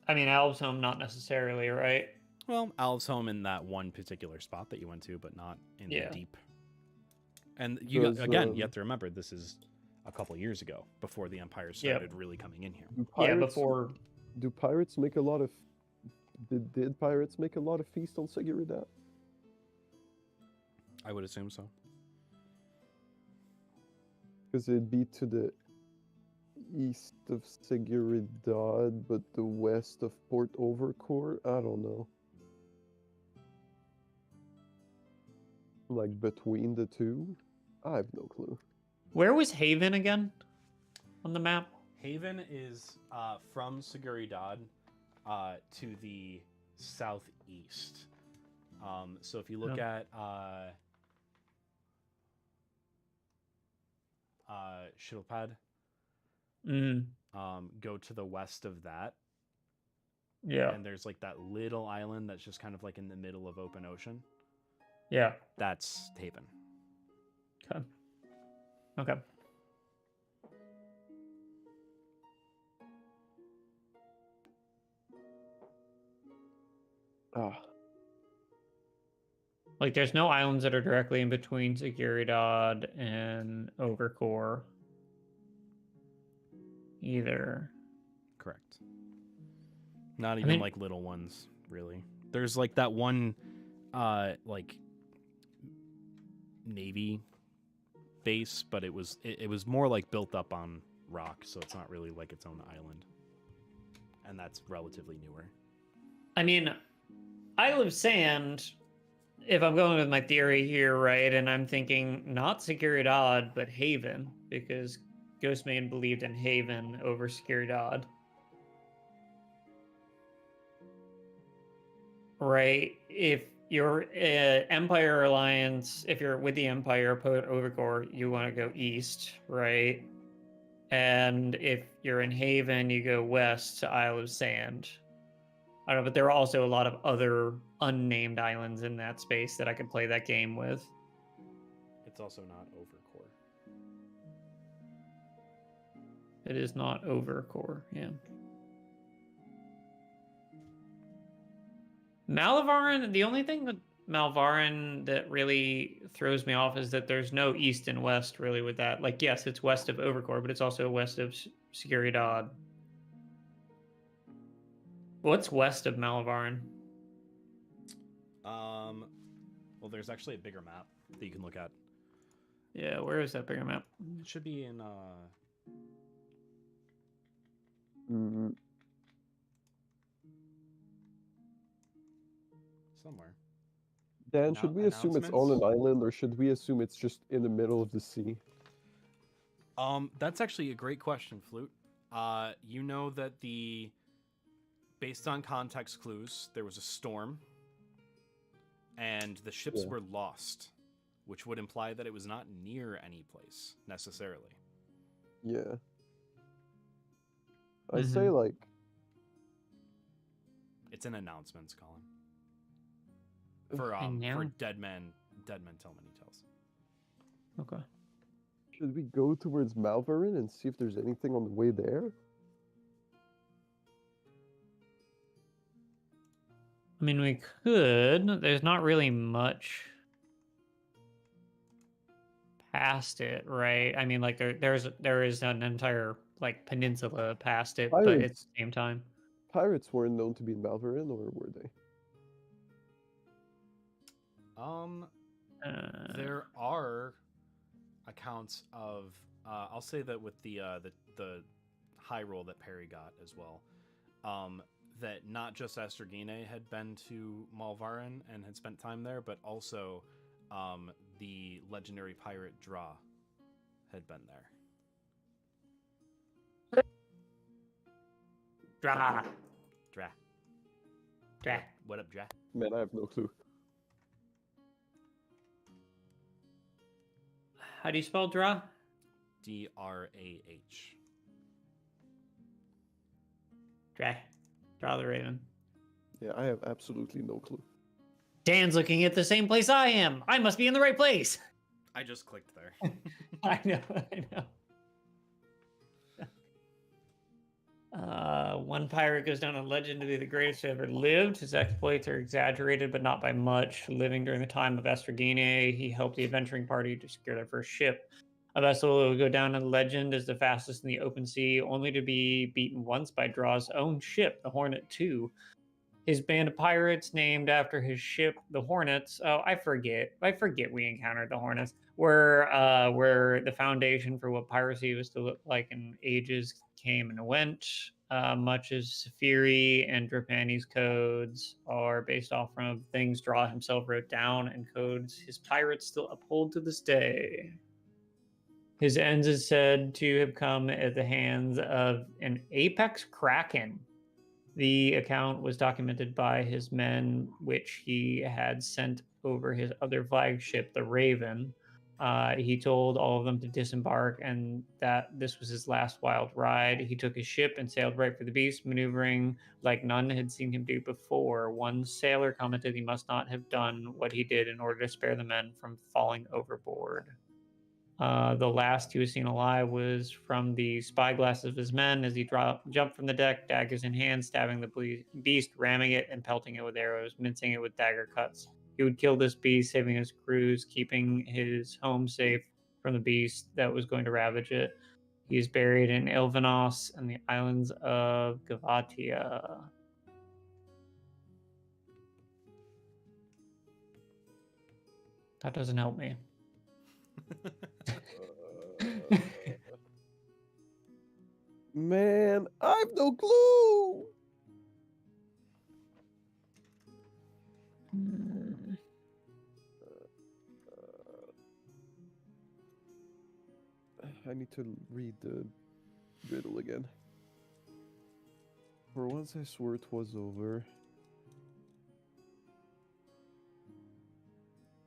I mean, Alvsholm, not necessarily, right? Well, Al's home in that one particular spot that you went to, but not in Yeah. the deep. And you Does, you have to remember this is a couple years ago, before the Empire started really coming in here. Do Yeah, pirates, before do pirates make a lot of? Did pirates make a lot of feast on Seguridad? I would assume so. Because it'd be to the east of Seguridad, but the west of Port Overcore. I don't know. Like between the two, I have no clue. where was Haven again on the map? Haven is from Seguridad to the southeast. So if you look at Shilpad, go to the west of that, Yeah. and there's like that little island that's just kind of like in the middle of open ocean. Yeah. That's Haven. Okay. Okay. Ah, Like, there's no islands that are directly in between Seguridad and Overcore either. Correct. Not even mean- like little ones, really. There's like that one like navy base, but it was more like built up on rock, so it's not really like its own island. And that's relatively newer. I mean, Isle of Sand, if I'm going with my theory here, right, and I'm thinking not Seguridad, but Haven, because Ghostman believed in Haven over Seguridad. Right? If you're Empire Alliance, if you're with the Empire, Port Overcore, you want to go east, right? And if you're in Haven, you go west to Isle of Sand. I don't know, but there are also a lot of other unnamed islands in that space that I could play that game with. It's also not Overcore. It is not Overcore, yeah. Malvarin, the only thing with Malvarin that really throws me off is that there's no east and west really with that. Like, yes, it's west of Overcore, but it's also west of Seguridad. What's west of Malvarin? Well, there's actually a bigger map that you can look at. Yeah, where is that bigger map? It should be in mm, somewhere. Dan, should we assume it's on an island, or should we assume it's just in the middle of the sea? That's actually a great question, Flute. You know that based on context clues, there was a storm, and the ships were lost, which would imply that it was not near any place necessarily. Yeah. I say like It's in announcements, Colin. For Dead Men Tell Many Tales. Okay. should we go towards Malverin and see if there's anything on the way there? I mean, we could. There's not really much past it, right? I mean, like there is an entire like peninsula past it, but at Pirates. the same time, Pirates weren't known to be in Malverin, or were they? There are accounts of I'll say that with the high roll that Perry got as well, that not just Astrogine had been to Malvarin and had spent time there, but also the legendary pirate Dra had been there. Dra. What up, Dra? Man, I have no clue. How do you spell Dra? Drah. Dra the Raven. Yeah, I have absolutely no clue. Dan's looking at the same place I am. I must be in the right place. I just clicked there. I know. One pirate goes down in legend to be the greatest who ever lived. His exploits are exaggerated, but not by much. Living during the time of Estragine, he helped the adventuring party to secure their first ship. A vessel that would go down in legend as the fastest in the open sea, only to be beaten once by Draw's own ship, the Hornet II. His band of pirates, named after his ship, the Hornets. Oh, I forget. We encountered the Hornets. Where the foundation for what piracy was to look like in ages came and went. Much as Safiri and Drapani's codes are based off from things Draw himself wrote down, and codes his pirates still uphold to this day. His ends is said to have come at the hands of an apex kraken. The account was documented by his men, which he had sent over his other flagship, the Raven. He told all of them to disembark and that this was his last wild ride. He took his ship and sailed right for the beast, maneuvering like none had seen him do before. One sailor commented he must not have done what he did in order to spare the men from falling overboard. The last he was seen alive was from the spyglasses of his men as he jumped from the deck, daggers in hand, stabbing the beast, ramming it, and pelting it with arrows, mincing it with dagger cuts. He would kill this beast, saving his crews, keeping his home safe from the beast that was going to ravage it. He is buried in Ilvanos and the islands of Gavatia. That doesn't help me. Man, I've no clue. I need to read the riddle again. For once I swore it was over.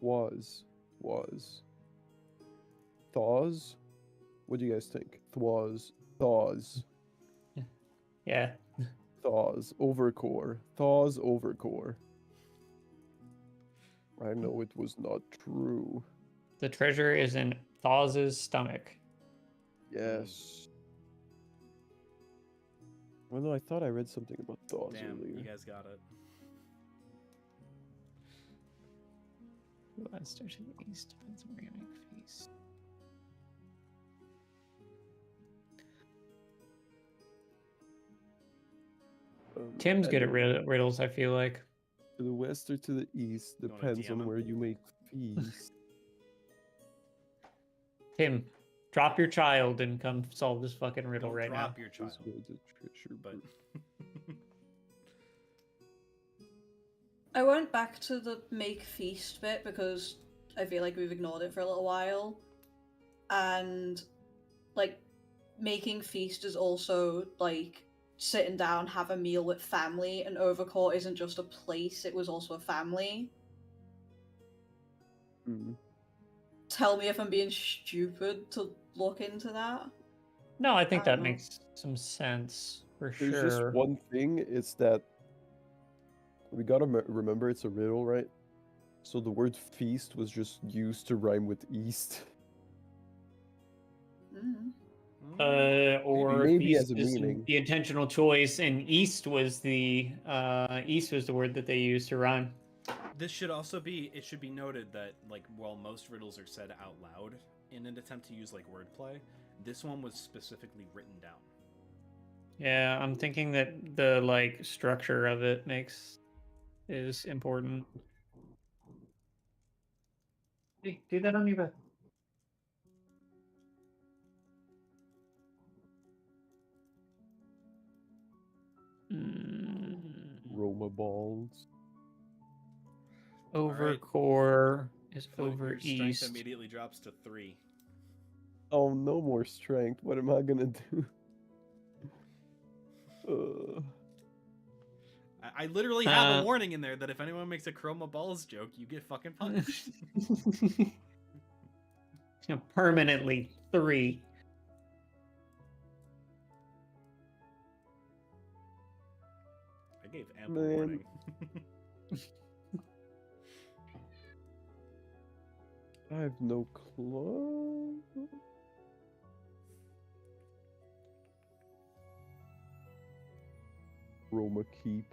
Was. Thaws? What do you guys think? Thaws. Yeah. Thaws. Overcore. Thaws overcore. I know it was not true. The treasure is in Thaw's stomach. Yes. Well, no, I thought I read something about Thaws Damn, earlier. you guys got it. Let's start to the east. Depends on where you make feast. Tim's good at riddles, I feel like. To the west or to the east You wanna depends DM on him? where you make feast. Tim, drop your child and come solve this fucking riddle Don't right now. drop your child, This was a treasure but book. I went back to the make feast bit because I feel like we've ignored it for a little while. And, like, making feast is also, like, sitting down, have a meal with family, and Overcourt isn't just a place, it was also a family. Mm. Tell me if I'm being stupid to look into that. No, I think I that don't know. makes some sense for There's sure. just one thing, it's that we gotta remember it's a riddle, right? So the word feast was just used to rhyme with east. Mm. Or Maybe feast as a is meaning. the intentional choice, and east was the word that they used to rhyme. this should also be. It should be noted that, like, while most riddles are said out loud in an attempt to use like wordplay, this one was specifically written down. Yeah, I'm thinking that the like structure of it is important. Hey, do that on your bed. Roma balls. Over right. core is Flip, over your strength east. immediately drops to 3. Oh, no more strength. What am I gonna do? I literally have a warning in there that if anyone makes a chroma balls joke, you get fucking punished. Permanently 3. I gave ample Man. warning. I have no clue. Roma keep.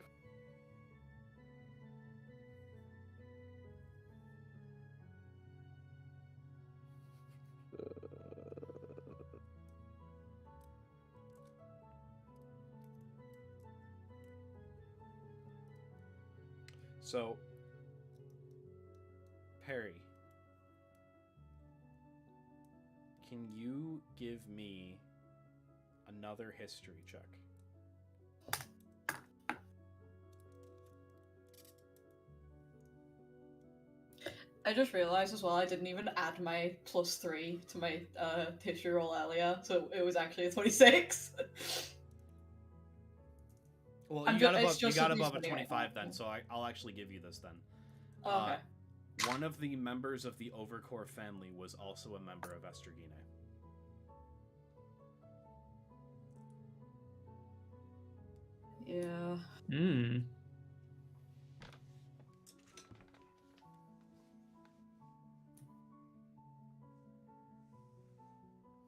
So, Perry, can you give me another history check? I just realized as well I didn't even add my +3 to my history roll earlier, so it was actually a 26. Well, I'm you ju- got it's above you just got a above a D20 right 25 now. then, so I'll actually give you this then. Oh, okay. One of the members of the Overcore family was also a member of Estragine. Yeah. Hmm.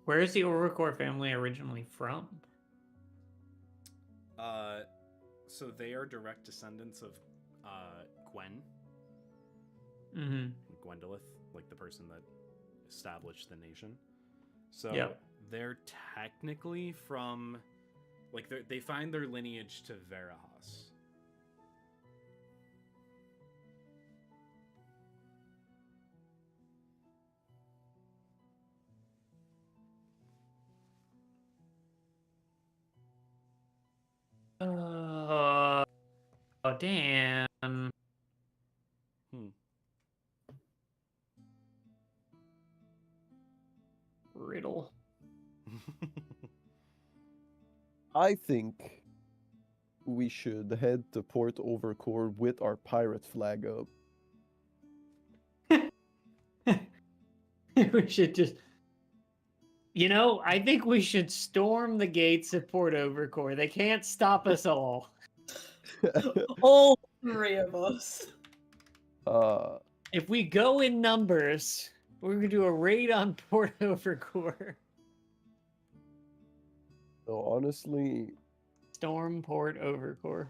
Where is the Oracore family originally from? So they are direct descendants of Gwen, Mm-hmm. Gwendolith, like the person that established the nation. So Yep. they're technically from, like, they find their lineage to Verahas. Oh, damn. Riddle. I think we should head to Port Overcore with our pirate flag up. We should just. You know, I think we should storm the gates of Port Overcore. They can't stop us all. All 3 of us. If we go in numbers, we're gonna do a raid on Port Overcore. So honestly, Storm Port Overcore.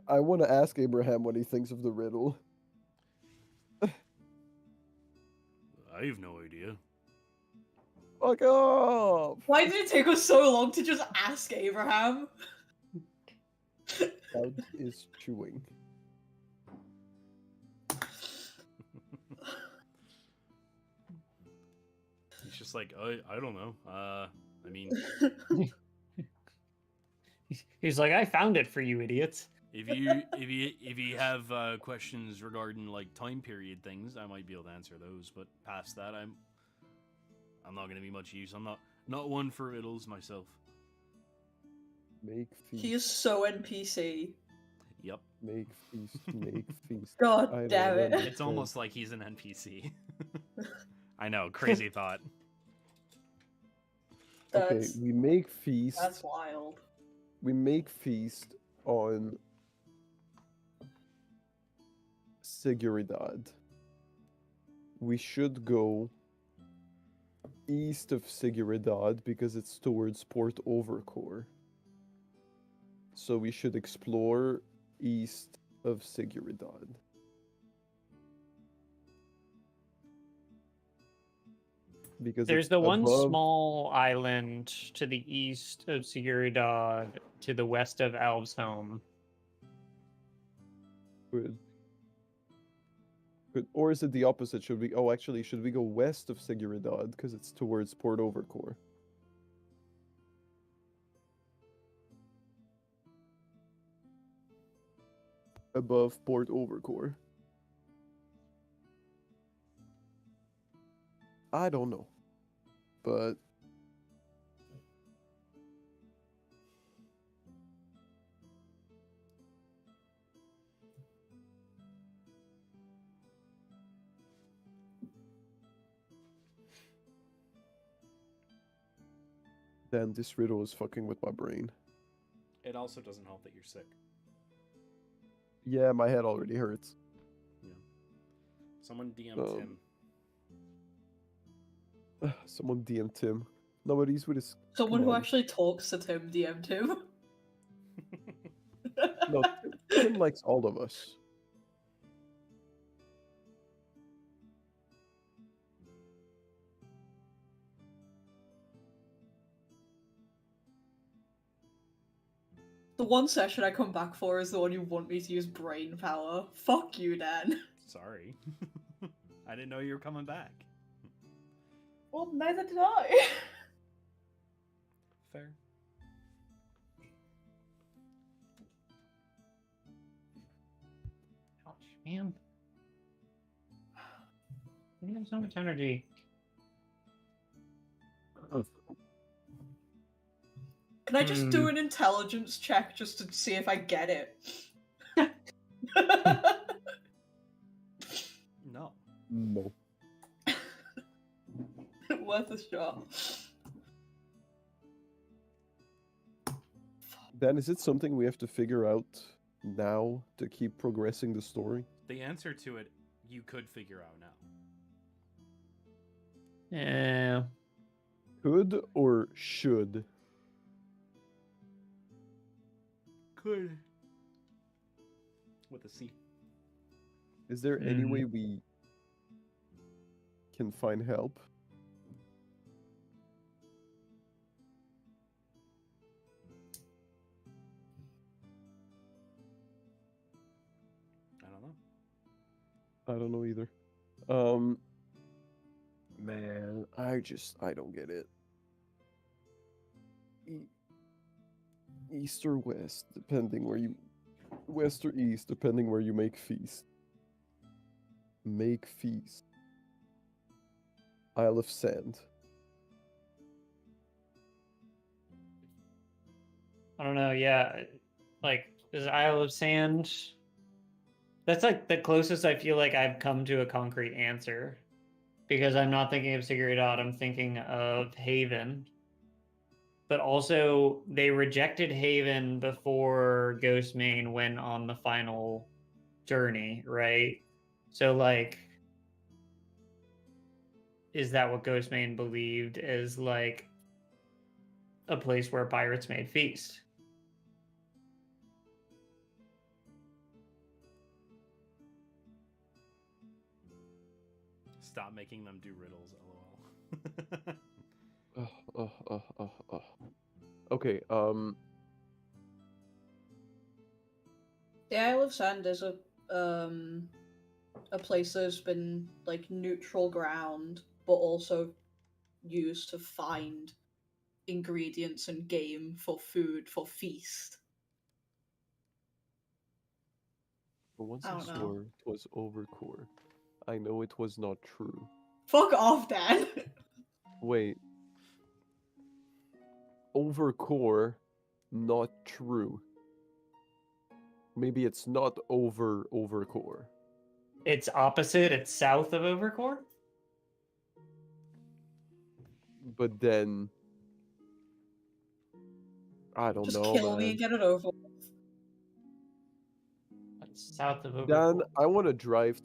I want to ask Abraham what he thinks of the riddle. I have no idea. Fuck off! Why did it take us so long to just ask Abraham? Cloud is chewing. He's just like, I don't know. I mean, He's like, I found it for you, idiots. if you have questions regarding like time period things, I might be able to answer those. But past that, I'm not gonna be much use. I'm not one for riddles myself. Make feast. He is so NPC. Yep. Make feast. Make feast. God I damn know it. when It's almost like he's an NPC. I know, crazy thought. Okay, That's, we make feast. that's wild. We make feast on Siguridad. We should go east of Siguridad because it's towards Port Overcore. So we should explore east of Siguridad. Because There's it's the one above- small island to the east of Siguridad, to the west of Alvesholm. Good. Good. Or is it the opposite? Should we? Oh, actually, should we go west of Siguridad because it's towards Port Overcore? Above Port Overcore. I don't know, but then this riddle is fucking with my brain. It also doesn't help that you're sick. Yeah, my head already hurts. Yeah. Someone DM'd him. Someone DM Tim. Nobody's with his. Someone come who on. actually talks to Tim, DM Tim. No, Tim likes all of us. The one session I come back for is the one you want me to use brain power. Fuck you, Dan. Sorry. I didn't know you were coming back. Well, neither did I. Fair. Ouch, man. You have so much energy. Can I just do an intelligence check just to see if I get it? No. No. Worth a shot. Dan, is it something we have to figure out now to keep progressing the story? The answer to it, you could figure out now. Yeah. Could or should? Could. With a C. Is there any way we can find help? I don't know. I don't know either. Man, I don't get it. East or west, depending where you, west or east, depending where you make feast. Make feast. Isle of Sand. I don't know. Yeah, like is Isle of Sand. That's like the closest I feel like I've come to a concrete answer, because I'm not thinking of Figure It Out. I'm thinking of Haven. But also, they rejected Haven before Ghostmane went on the final journey, right? So, like, is that what Ghostmane believed as, like, a place where pirates made feast? Stop making them do riddles, lol. Okay, The Isle of Sand is a place that's been like neutral ground, but also used to find ingredients and game for food for feast. but once I I don't know. swore it was Overcore. I know it was not true. Fuck off, Dan. Wait. Overcore, not true. Maybe it's not Overcore. It's opposite. It's south of Overcore. But then I don't Just know, kill me man. and get it over. It's south of Overcore. Dan, I want to drive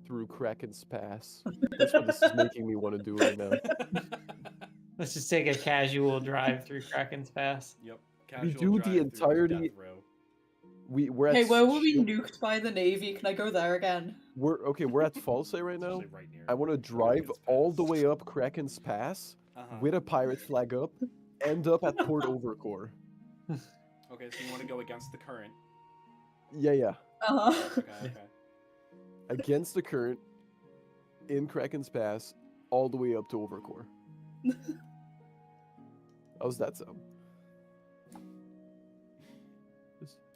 through Kraken's Pass. That's what this is making me want to do right now. Let's just take a casual drive through Kraken's Pass. Yep. We Casual do the drive through entirety- Death Row. We're at Hey, where were we Shield- nuked by the Navy? Can I go there again? We're at Falsey right It's now. actually right near I want to drive Kraken's all Pass. the way up Kraken's Pass Uh-huh. with a pirate flag up, end up at Port Overcore. Okay, so you want to go against the current. Yeah. Uh-huh. Okay. Against the current, in Kraken's Pass, all the way up to Overcore. How's that sound?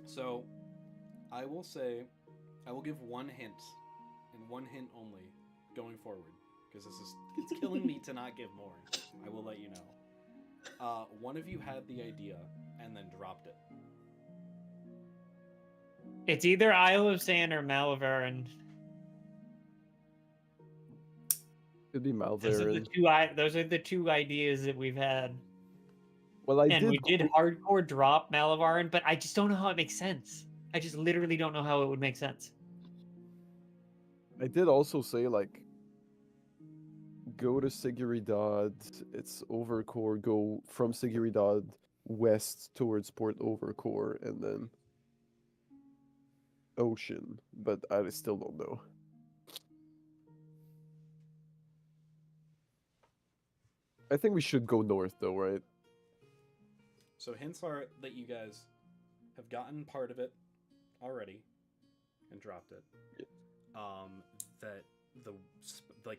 So, I will say, I will give one hint, and one hint only, going forward, because it's killing me to not give more. I will let you know. One of you had the idea, and then dropped it. It's either Isle of Sand or Malverin. Could be Those are the two ideas that we've had. Well, We did hardcore drop Malverin, but I just don't know how it makes sense. I just literally don't know how it would make sense. I did also say, like, go to Sigurd. It's Overcore. Go from Sigurd west towards Port Overcore, and then Ocean. But I still don't know. I think we should go north, though, right? So hints are that you guys have gotten part of it already and dropped it. Yeah. That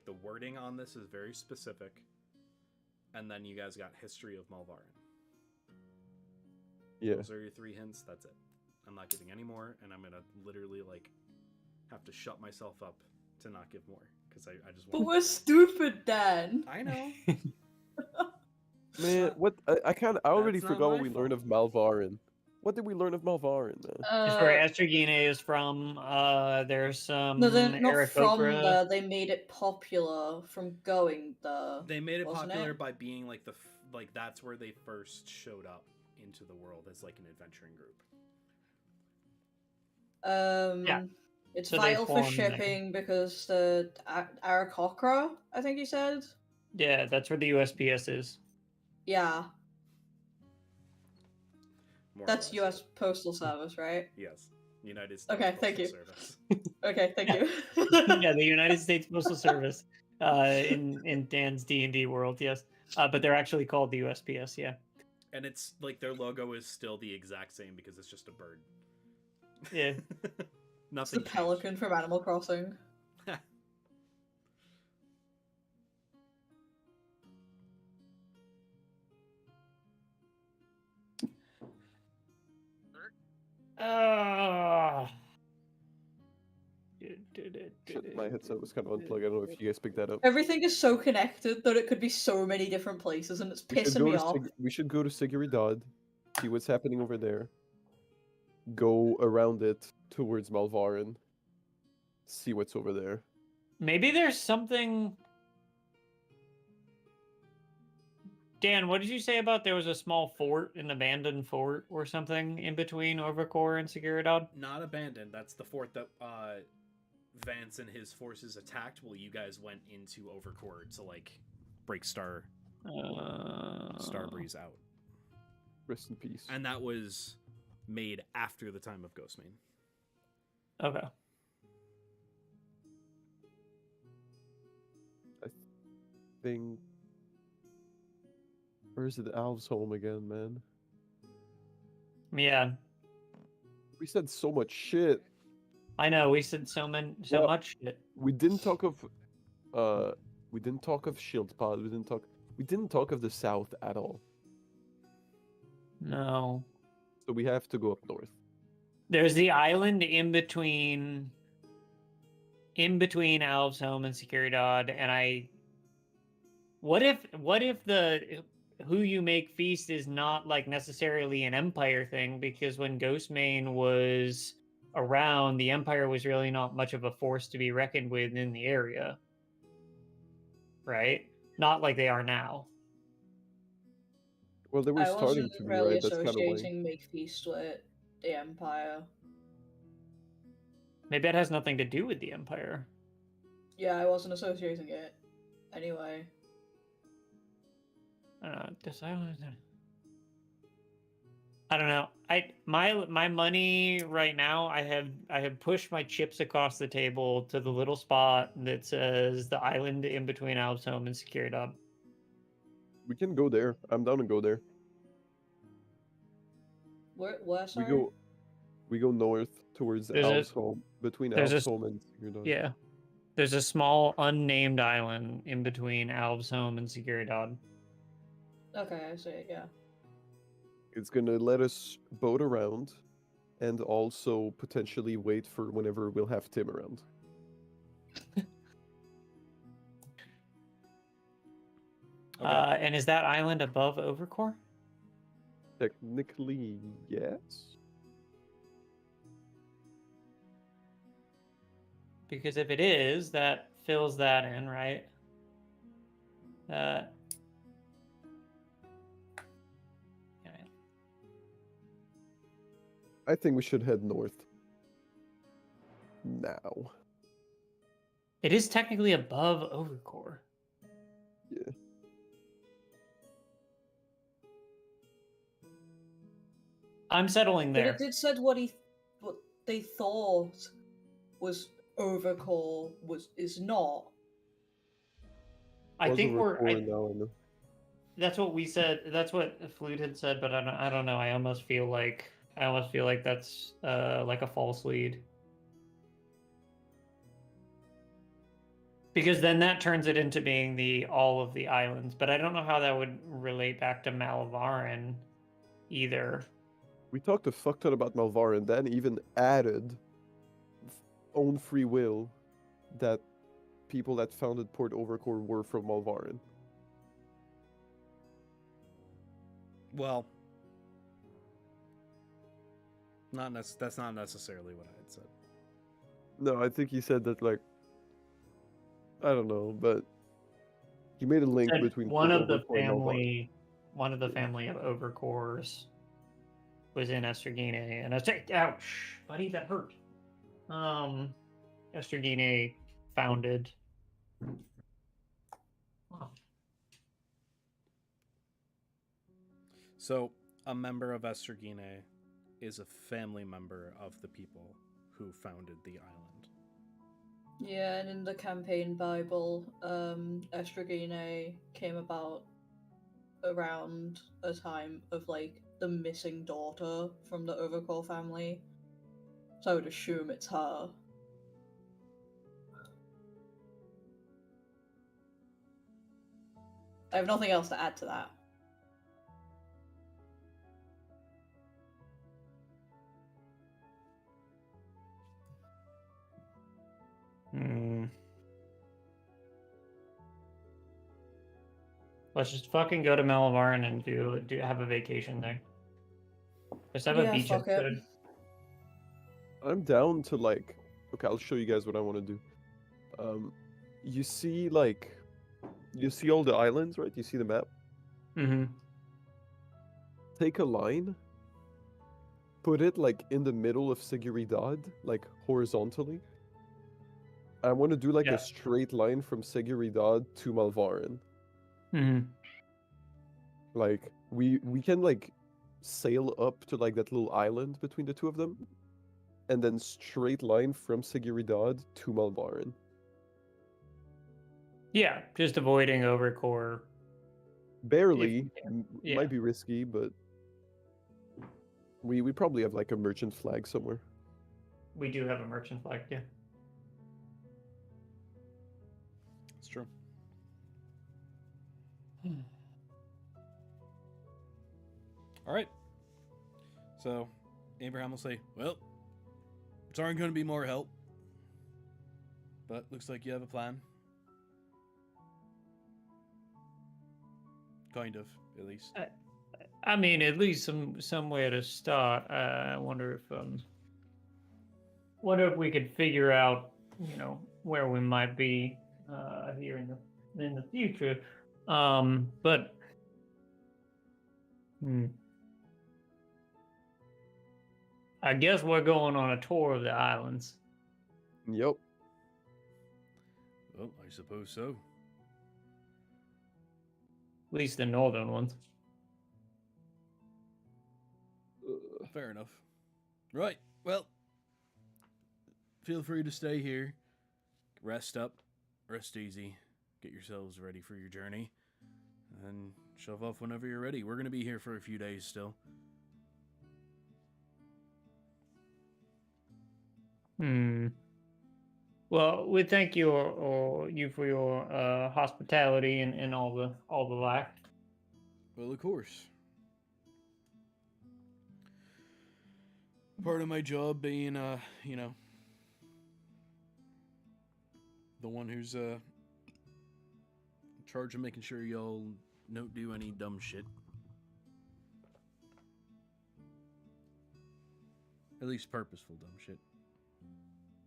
the wording on this is very specific, and then you guys got history of Malvarin. Yeah. Those are your 3 hints. That's it. I'm not giving any more, and I'm gonna literally have to shut myself up to not give more because I just But want. we're stupid, Dan. I know. Man, what? I already That's not forgot what my we learned of fault. Malvarin. What did we learn of Malvarin, man? It's where Estrogina is from. There's some No, they're not from Aarakocra. there. They made it popular from going there. They made it wasn't popular it? by being that's where they first showed up into the world as like an adventuring group. Yeah. It's So they vital for formed there. shipping because the Aarakocra, I think you said. Yeah, that's where the USPS is. Yeah, More or that's less, U.S. Postal Service, right? Yes. United States Okay, thank Postal you. Service. Okay, thank you. Yeah, the United States Postal Service in Dan's D&D world, yes. But they're actually called the USPS, yeah. And it's like their logo is still the exact same because it's just a bird. Yeah. It's the Nothing changed. pelican from Animal Crossing. Shit, my headset was kind of unplugged. I don't know if you guys picked that up. Everything is so connected that it could be so many different places, and it's pissing me off. We should go to Sigurd, see what's happening over there. Go around it towards Malvarin. See what's over there. Maybe there's something... Dan, what did you say about there was a small fort, an abandoned fort or something in between Overcore and Seguridad? Not abandoned. That's the fort that Vance and his forces attacked while you guys went into Overcore to break Starbreeze out. Rest in peace. And that was made after the time of Ghostmane. Okay. I think... Where's the Alves' home again, man? Yeah, We said so much shit. I know. We said so Well, much shit. We didn't talk of Shieldpod. We didn't talk of the South at all. No. So we have to go up north. There's the island in between Alves' home and Seguridad, and what if the who you make feast is not necessarily an empire thing, because when Ghostmane was around, the empire was really not much of a force to be reckoned with in the area, right? Not like they are now. Well, they were I starting wasn't to be, really right? That's kind of why. associating Make Feast with the Empire. Maybe that has nothing to do with the empire. Yeah, I wasn't associating it. Anyway. This island. I don't know. My money right now. I have pushed my chips across the table to the little spot that says the island in between Alves' home and Seguridad. We can go there. I'm down to go there. Where sorry? We go north towards Alves' home, between Alves' home and Seguridad. Yeah. There's a small unnamed island in between Alves' home and Seguridad. Okay, I see it, yeah. It's gonna let us boat around, and also potentially wait for whenever we'll have Tim around. Okay. And is that island above Overcore? Technically, yes. Because if it is, that fills that in, right? I think we should head north. Now. It is technically above Overcore. I'm settling But there. it said what they thought was Overcore is not. I Was think over 4 now. I know. that's what we said. That's what Flute had said, but I don't know. I almost feel like that's like a false lead. Because then that turns it into being the all of the islands, but I don't know how that would relate back to Malvaran either. We talked a fuck ton about Malvar and then even added own free will that people that founded Port Overcore were from Malvaran. Well, that's not necessarily what I had said. No, I think he said that, like, I don't know, but he made a link Said between one Port of the Overcore and Malvar. one of the family of Overcores was in Estergine, and I said, ouch, buddy, that hurt. Estergine founded. Oh. So, a member of Estergine is a family member of the people who founded the island. Yeah, and in the campaign Bible, Estragine came about around a time of like the missing daughter from the Overcore family. So I would assume it's her. I have nothing else to add to that. Let's just fucking go to Malavarn and do have a vacation there. Just have a beach fuck it. episode. I'm down to, like, okay, I'll show you guys what I want to do. You see, like, you see all the islands, right? You see the map? Mm-hmm. Take a line, put it, like, in the middle of Seguridad, like, horizontally. I want to do, like, Yeah. a straight line from Seguridad to Malvaran. Mm-hmm. Like, we can, like, sail up to, like, that little island between the two of them, and then straight line from Seguridad to Malvaran. Yeah, just avoiding Overcore. Barely. Yeah. Might be risky, but we probably have, like, a merchant flag somewhere. We do have a merchant flag, yeah. It's true. All right. So, Abraham will say, well, there aren't going to be more help. But looks like you have a plan. Kind of, at least. I mean, at least somewhere to start. I wonder if we could figure out, where we might be here in the future. But I guess we're going on a tour of the islands. Yep. Well, I suppose so. At least the northern ones. Fair enough. Right. Well, feel free to stay here. Rest up. Rest easy. Get yourselves ready for your journey. And shove off whenever you're ready. We're going to be here for a few days still. Well, we thank you or you for your hospitality and all the like. Well, of course. Part of my job being, the one who's in charge of making sure y'all don't do any dumb shit. At least purposeful dumb shit.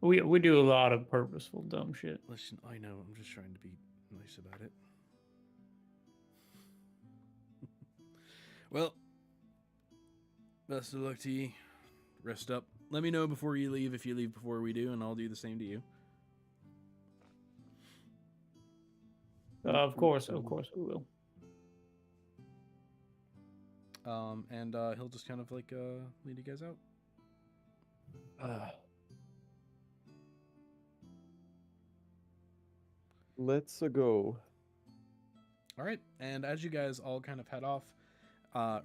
We do a lot of purposeful dumb shit. Listen, I know, I'm just trying to be nice about it. Well, best of luck to you. Rest up. Let me know before you leave if you leave before we do, and I'll do the same to you. Of course we will. and he'll just kind of like lead you guys out. Let's go. All right, and as you guys all kind of head off,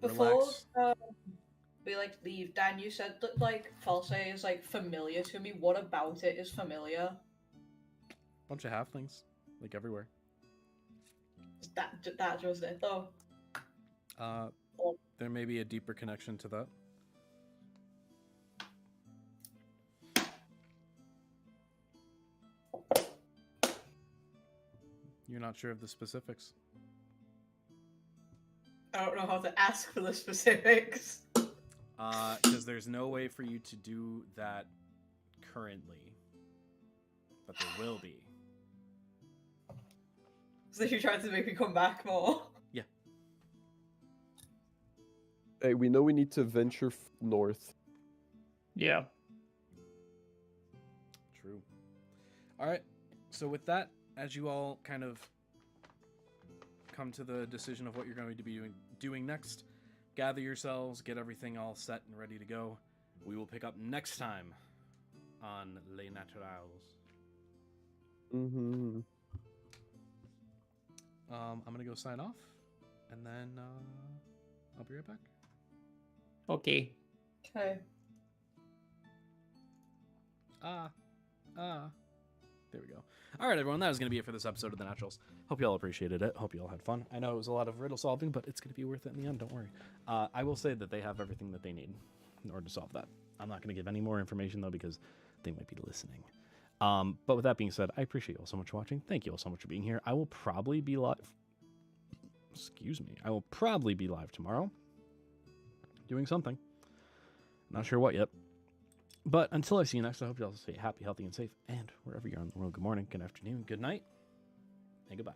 Before relax. we like leave, Dan, you said that like False is like familiar to me. What about it is familiar? Bunch of halflings, like everywhere. That was it though. There may be a deeper connection to that. You're not sure of the specifics. I don't know how to ask for the specifics. Because there's no way for you to do that currently, but there will be. So you're trying to make me come back more. Yeah. Hey, we know we need to venture north. Yeah. True. All right. So with that, as you all kind of come to the decision of what you're going to be doing next, gather yourselves, get everything all set and ready to go. We will pick up next time on Les Naturals. Mm-hmm. I'm gonna go sign off, and then I'll be right back. Okay. Okay. There we go. All right, everyone, that is going to be it for this episode of The Naturals. Hope you all appreciated it. Hope you all had fun. I know it was a lot of riddle solving, but it's going to be worth it in the end. Don't worry. I will say that they have everything that they need in order to solve that. I'm not going to give any more information, though, because they might be listening. But with that being said, I appreciate you all so much for watching. Thank you all so much for being here. I will probably be live. Excuse me. I will probably be live tomorrow doing something. Not sure what yet. But until I see you next, I hope you all stay happy, healthy, and safe. And wherever you are in the world, good morning, good afternoon, good night, and goodbye.